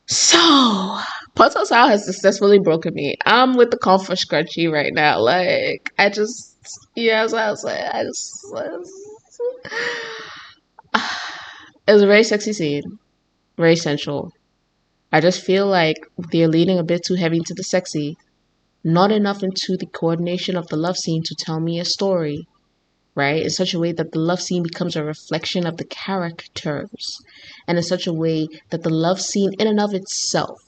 So, Ponto Ação has successfully broken me. I'm with the comfort scrunchie right now. Like, it was a very sexy scene. Very sensual. I just feel like they're leaning a bit too heavy into the sexy. Not enough into the coordination of the love scene to tell me a story. Right? In such a way that the love scene becomes a reflection of the characters. And in such a way that the love scene in and of itself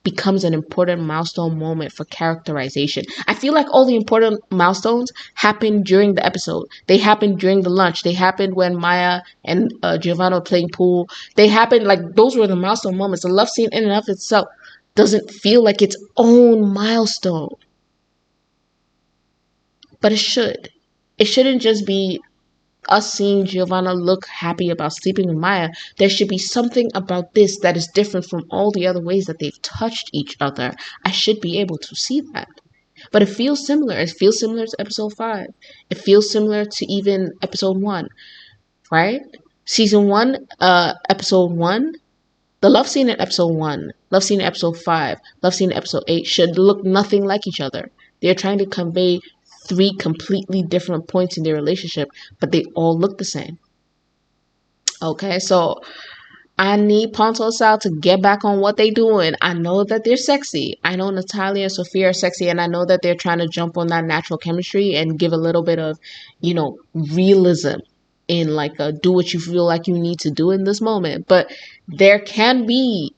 becomes an important milestone moment for characterization. I feel like all the important milestones happen during the episode. They happened during the lunch. They happened when Maya and Giovanna were playing pool. They happened, like, those were the milestone moments. The love scene in and of itself doesn't feel like its own milestone. But it should. It shouldn't just be us seeing Giovanna look happy about sleeping with Maya. There should be something about this that is different from all the other ways that they've touched each other. I should be able to see that. But it feels similar. It feels similar to episode 5. It feels similar to even episode 1. Right? Season 1, episode 1. The love scene in episode 1, love scene in episode 5, love scene in episode 8 should look nothing like each other. They're trying to convey 3 completely different points in their relationship, but they all look the same. Okay, so I need Ponto Ação to get back on what they're doing. I know that they're sexy. I know Natalia and Sophia are sexy, and I know that they're trying to jump on that natural chemistry and give a little bit of, realism in, like, do what you feel like you need to do in this moment. But there can be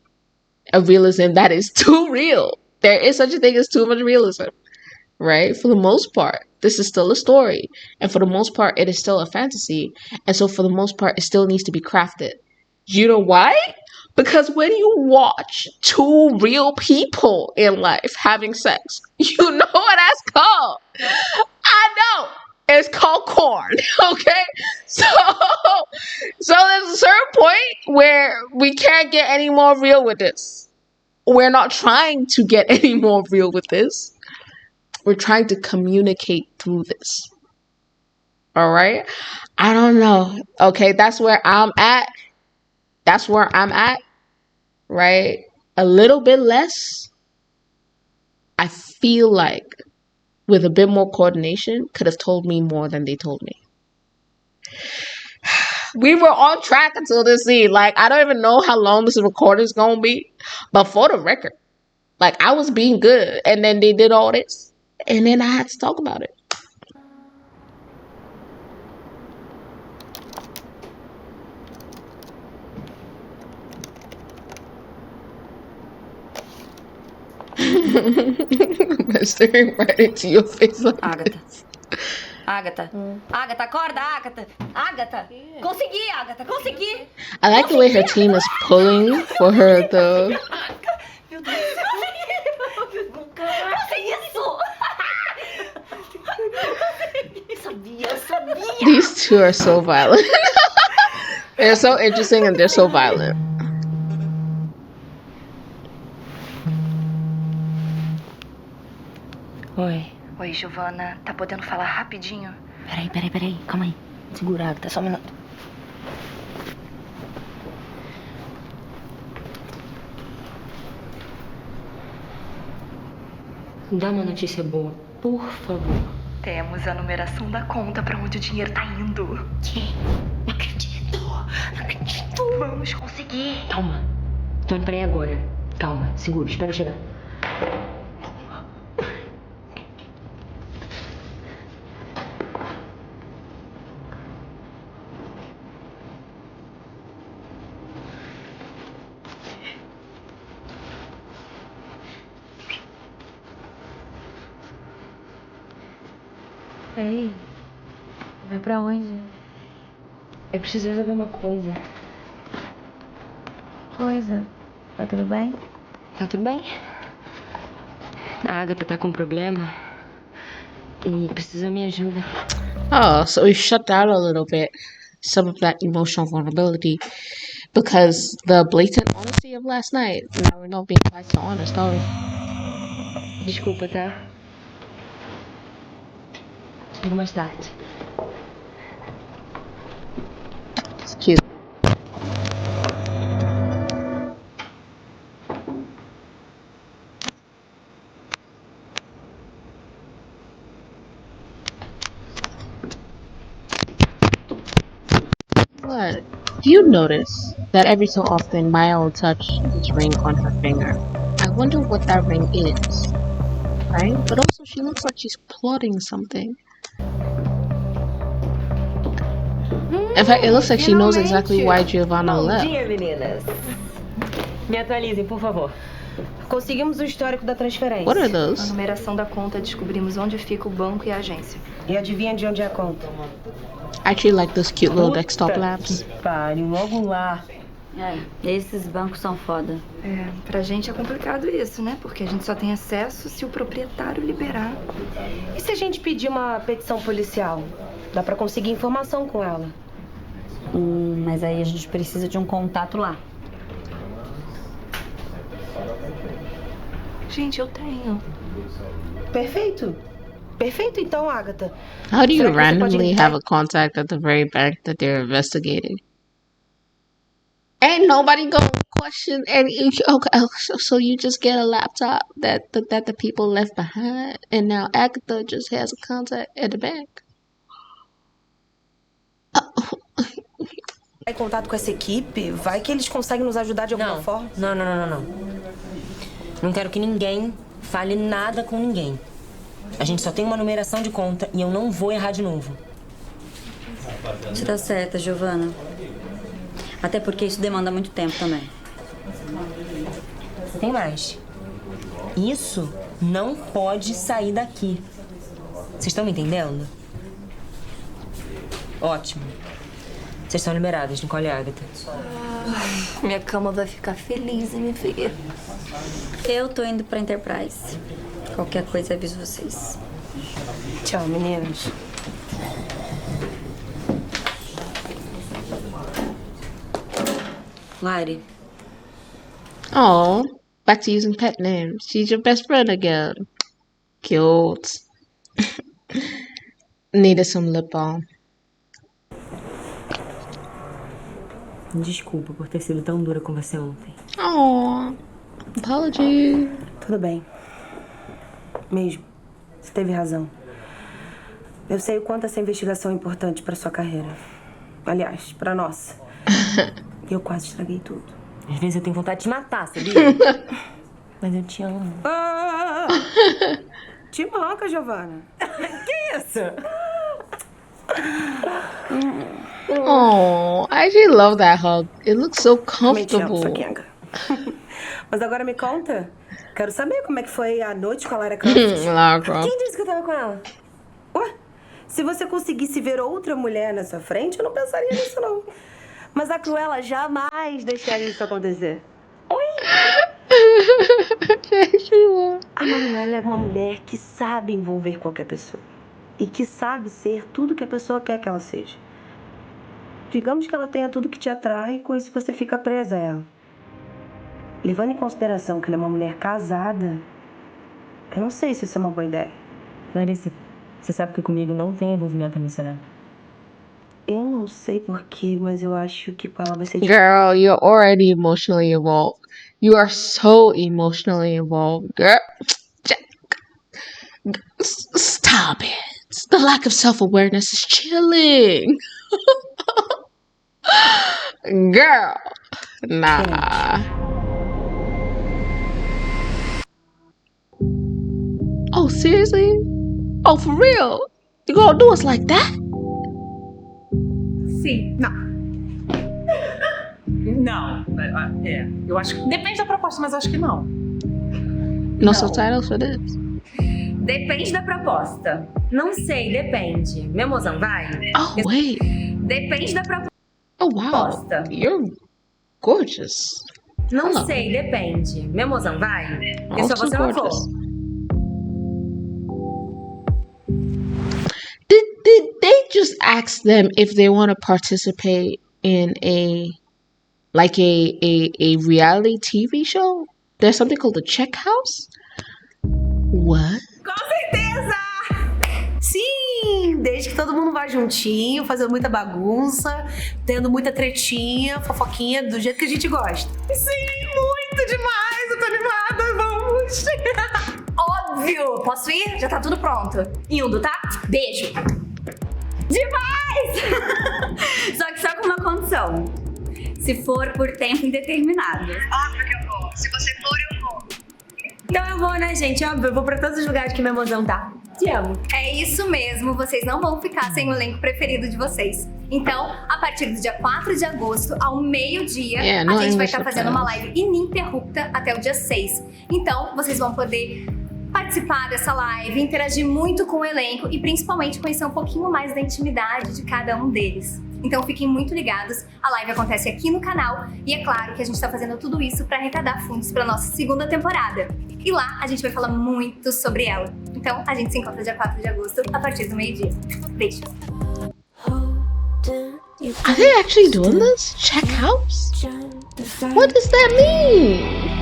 a realism that is too real. There is such a thing as too much realism. Right? For the most part, this is still a story. And for the most part, it is still a fantasy. And so for the most part, it still needs to be crafted. You know why? Because when you watch 2 real people in life having sex, you know what that's called. I know. It's called corn. Okay? So there's a certain point where we can't get any more real with this. We're not trying to get any more real with this. We're trying to communicate through this. All right? I don't know. Okay, that's where I'm at. Right? A little bit less. I feel like with a bit more coordination could have told me more than they told me. We were on track until this scene. Like, I don't even know how long this recording is going to be. But for the record, like, I was being good. And then they did all this. And then I had to talk about it. I'm staring right into your face like Agatha. this. Agatha. Agatha, acorda, Agatha. Agatha. Consegui, Agatha, consegui. I like the way her team is pulling for her, though. Meu Deus do céu. Consegui isso. Sabia. These 2 are so violent. They're so interesting and they're so violent. Oi. Oi, Giovanna. Tá podendo falar rapidinho? Peraí. Calma aí. Segura, Agatha, só um minuto. Dá uma notícia boa, por favor. Temos a numeração da conta pra onde o dinheiro tá indo. Não acredito. Não acredito. Vamos conseguir. Calma. Tô indo pra aí agora. Calma, segura, espera eu chegar. Ei, vai pra onde? Eu preciso resolver uma coisa. Coisa. Tá tudo bem? Tá tudo bem? A Agatha tá com um problema e precisa da minha ajuda. Oh, so we shut down a little bit some of that emotional vulnerability because the blatant honesty of last night. Now we're not being quite so honest, are we? Desculpa, tá? Te ligo mais tarde. Excuse me. But do you notice that every so often Maya will touch this ring on her finger? I wonder what that ring is, right? But also she looks like she's plotting something. In fact, it looks like she knows exactly why Giovanna Bom left. dia, meninas. Me atualizem, por favor. Conseguimos o histórico da transferência. What are Na those? numeração da conta, descobrimos onde fica o banco e a agência. E adivinha de onde é a conta? I actually like those cute little desktop Puta lamps. que pariu, logo lá. Esses bancos são foda. Pra gente é complicado isso, né? Porque a gente só tem acesso se o proprietário liberar. E se a gente pedir uma petição policial? Dá pra conseguir informação com ela. Mas aí a gente precisa de um contato lá. Gente, eu tenho. Perfeito. Perfeito então, Agatha. How do you Será que você pode randomly ligar? have a contact at the very bank that they're investigating? Ain't nobody gonna question any. Okay, so you just get a laptop that the people left behind, and now Agatha just has a contact at the bank. Em contato com essa equipe, vai que eles conseguem nos ajudar de alguma forma. Não. Não quero que ninguém fale nada com ninguém. A gente só tem uma numeração de conta e eu não vou errar de novo. Você tá certa, Giovanna. Até porque isso demanda muito tempo também. Tem mais. Isso não pode sair daqui. Vocês estão me entendendo? Ótimo. Vocês estão liberadas, Nicole e Agatha. Minha cama vai ficar feliz em me ver. Eu tô indo pra Enterprise. Qualquer coisa, aviso vocês. Tchau, meninas. Lari, Oh, back to using pet names. She's your best friend again. Cute. Needed some lip balm. Desculpa por ter sido tão dura com você ontem. Oh, apology. Tudo bem. Mesmo. Você teve razão. Eu sei o quanto essa investigação é importante pra sua carreira. Aliás, pra nossa. E eu quase estraguei tudo. Às vezes eu tenho vontade de matar, sabia? Mas eu te amo. Te manca, Giovanna. Que isso? Oh, I actually love that hug. It looks so Também te amo, comfortable. Saquenga. Mas agora me conta. Quero saber como é que foi a noite com a Lara Croft. Lara Croft. Quem disse que eu tava com ela? Ué, se você conseguisse ver outra mulher na sua frente, eu não pensaria nisso, não. Mas a Cruella jamais deixaria isso acontecer. A Manuela é uma mulher que sabe envolver qualquer pessoa. E que sabe ser tudo que a pessoa quer que ela seja. Digamos que ela tenha tudo que te atrai e com isso você fica presa a ela. Levando em consideração que ela é uma mulher casada, eu não sei se isso é uma boa ideia. Larissa, você sabe que comigo não tem envolvimento nisso, né? Eu não sei porquê, mas eu acho que com ela vai ser Girl, you're already emotionally involved. You are so emotionally involved, girl. Stop it. The lack of self-awareness is chilling. Girl. Nah. Oh, seriously? Oh, for real? You gonna do us like that? Sim. Não. Não. É. Eu acho que. Depende da proposta, mas acho que não. No subtitles for this? Depende da proposta. Não sei, depende. Meu mozão, vai? Oh, wait. Depende da proposta. Oh, wow. You're gorgeous. Não Hello. sei, depende. Meu mozão, vai? Eu só Also vou ser uma gorgeous. flor. Did they just ask them if they want to participate in a reality TV show? There's something called the Check House? What? Com certeza! Sim! Desde que todo mundo vá juntinho, fazendo muita bagunça, tendo muita tretinha, fofoquinha, do jeito que a gente gosta. Sim, muito demais! Eu tô animada, vamos! Óbvio! Posso ir? Já tá tudo pronto. Indo, tá? Beijo! Demais! Só que só com uma condição. Se for por tempo indeterminado. Óbvio que eu vou. Se você for, eu vou. Então eu vou, né, gente? Óbvio, eu vou pra todos os lugares que meu mozão tá. Te amo. É isso mesmo, vocês não vão ficar sem o elenco preferido de vocês. Então, a partir do dia 4 de agosto, ao meio-dia, a gente vai estar fazendo uma live ininterrupta até o dia 6. Então, vocês vão poder participar dessa live, interagir muito com o elenco e principalmente conhecer um pouquinho mais da intimidade de cada um deles. Então fiquem muito ligados, a live acontece aqui no canal e é claro que a gente está fazendo tudo isso para arrecadar fundos para nossa segunda temporada. E lá a gente vai falar muito sobre ela. Então a gente se encontra dia 4 de agosto a partir do meio-dia. Beijo! Are they actually doing this? Check house? What does that mean?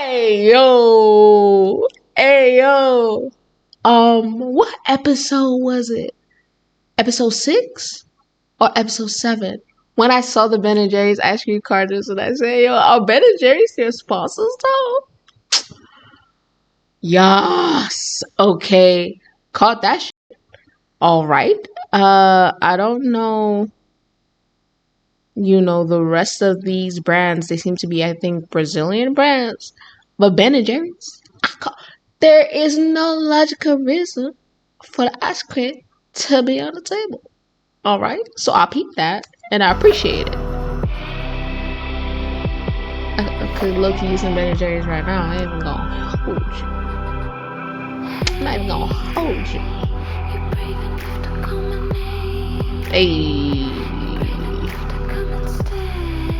Hey yo. What episode was it? Episode 6 or episode 7? When I saw the Ben & Jerry's ice cream cartons and I said, yo, are Ben & Jerry's their sponsors though? Yes. Okay. Caught that shit. All right. I don't know. You know, the rest of these brands, they seem to be, I think, Brazilian brands. But Ben & Jerry's, there is no logical reason for the ice cream to be on the table. All right? So I peeped that, and I appreciate it. I could look using Ben & Jerry's right now. I ain't even gonna hold you. I'm not even gonna hold you. Hey.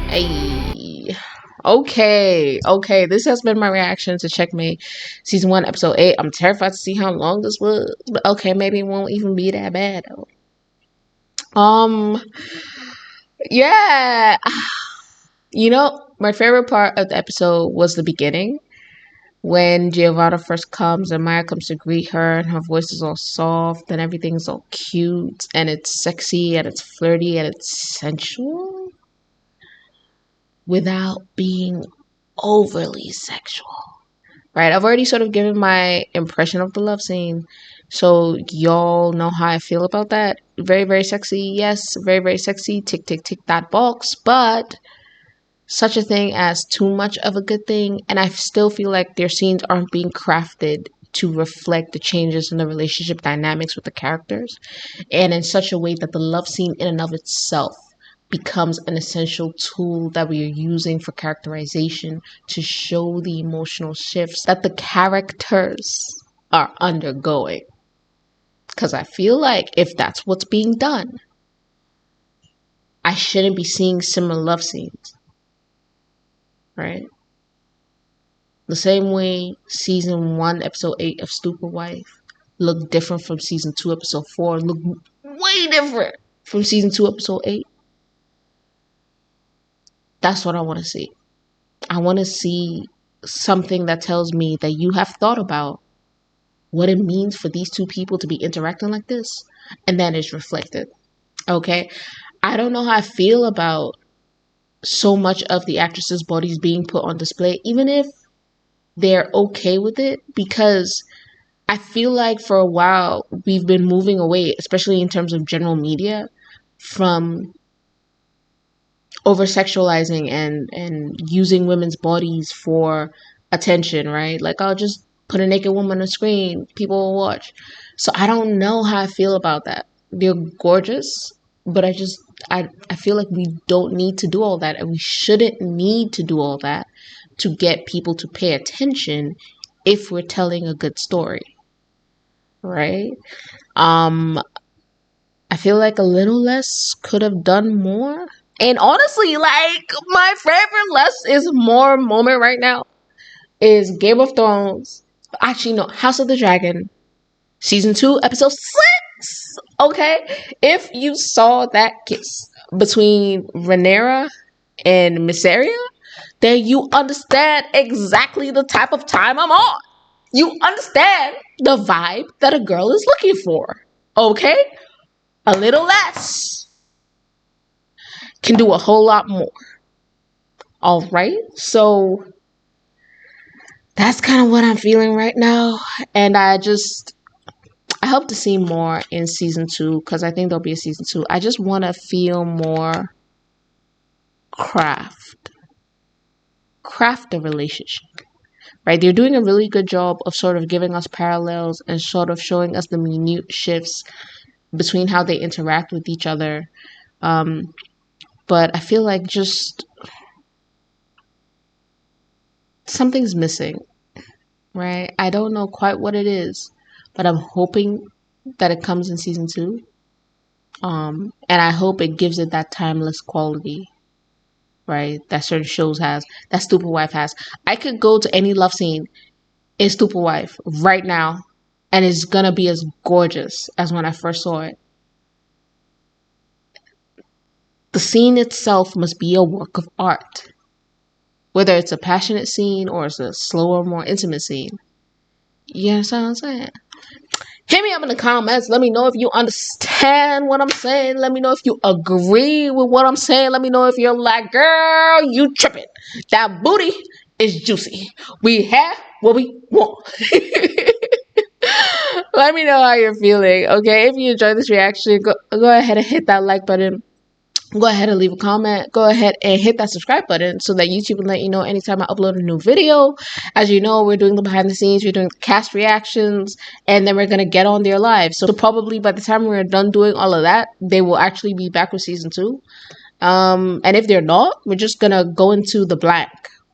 Hey. Okay. This has been my reaction to Checkmate Season 1, Episode 8. I'm terrified to see how long this was. But okay, maybe it won't even be that bad, though. Yeah. You know, my favorite part of the episode was the beginning. When Giovanna first comes and Maya comes to greet her and her voice is all soft and everything's all cute and it's sexy and it's flirty and it's sensual without being overly sexual, right? I've already sort of given my impression of the love scene, so y'all know how I feel about that. Very, very sexy. Yes, very, very sexy. Tick, tick, tick that box, but such a thing as too much of a good thing, and I still feel like their scenes aren't being crafted to reflect the changes in the relationship dynamics with the characters, and in such a way that the love scene in and of itself becomes an essential tool that we are using for characterization to show the emotional shifts that the characters are undergoing. Because I feel like if that's what's being done, I shouldn't be seeing similar love scenes. Right? The same way Season 1, Episode 8 of Stupid Wife looked different from Season 2, Episode 4, looked way different from Season 2, Episode 8. That's what I want to see. I want to see something that tells me that you have thought about what it means for these two people to be interacting like this, and that is reflected. Okay? I don't know how I feel about so much of the actresses' bodies being put on display, even if they're okay with it, because I feel like for a while we've been moving away, especially in terms of general media, from over sexualizing and using women's bodies for attention, right? Like, I'll just put a naked woman on the screen, people will watch. So I don't know how I feel about that. They're gorgeous, but I feel like we don't need to do all that, and we shouldn't need to do all that to get people to pay attention if we're telling a good story, right? I feel like a little less could have done more. And honestly, like, my favorite less is more moment right now is Game of Thrones. Actually, no, House of the Dragon, season 2, episode 6. Okay, if you saw that kiss between Rhaenyra and Mysaria, then you understand exactly the type of time I'm on. You understand the vibe that a girl is looking for. Okay, a little less can do a whole lot more. All right, so that's kind of what I'm feeling right now, and I hope to see more in season 2, because I think there'll be a season 2. I just want to feel more craft the relationship, right? They're doing a really good job of sort of giving us parallels and sort of showing us the minute shifts between how they interact with each other. But I feel like just something's missing, right? I don't know quite what it is, but I'm hoping that it comes in season 2. And I hope it gives it that timeless quality, right? That certain shows has, that Stupid Wife has. I could go to any love scene in Stupid Wife right now, and it's gonna be as gorgeous as when I first saw it. The scene itself must be a work of art. Whether it's a passionate scene or it's a slower, more intimate scene. You understand what I'm saying? Hit me up in the comments. Let me know if you understand what I'm saying. Let me know if you agree with what I'm saying. Let me know if you're like, girl, you tripping. That booty is juicy. We have what we want. Let me know how you're feeling, okay? If you enjoyed this reaction, go ahead and hit that like button. Go ahead and leave a comment. Go ahead and hit that subscribe button so that YouTube will let you know anytime I upload a new video. As you know, we're doing the behind the scenes, we're doing cast reactions, and then we're going to get on their live. So probably by the time we're done doing all of that, they will actually be back with season 2. And if they're not, we're just going to go into the blank,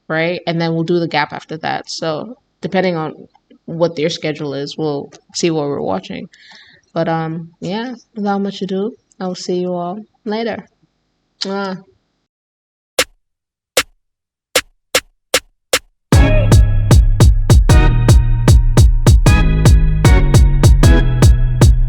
right? And then we'll do the gap after that. So depending on what their schedule is, we'll see what we're watching. But yeah, without much ado, I will see you all later.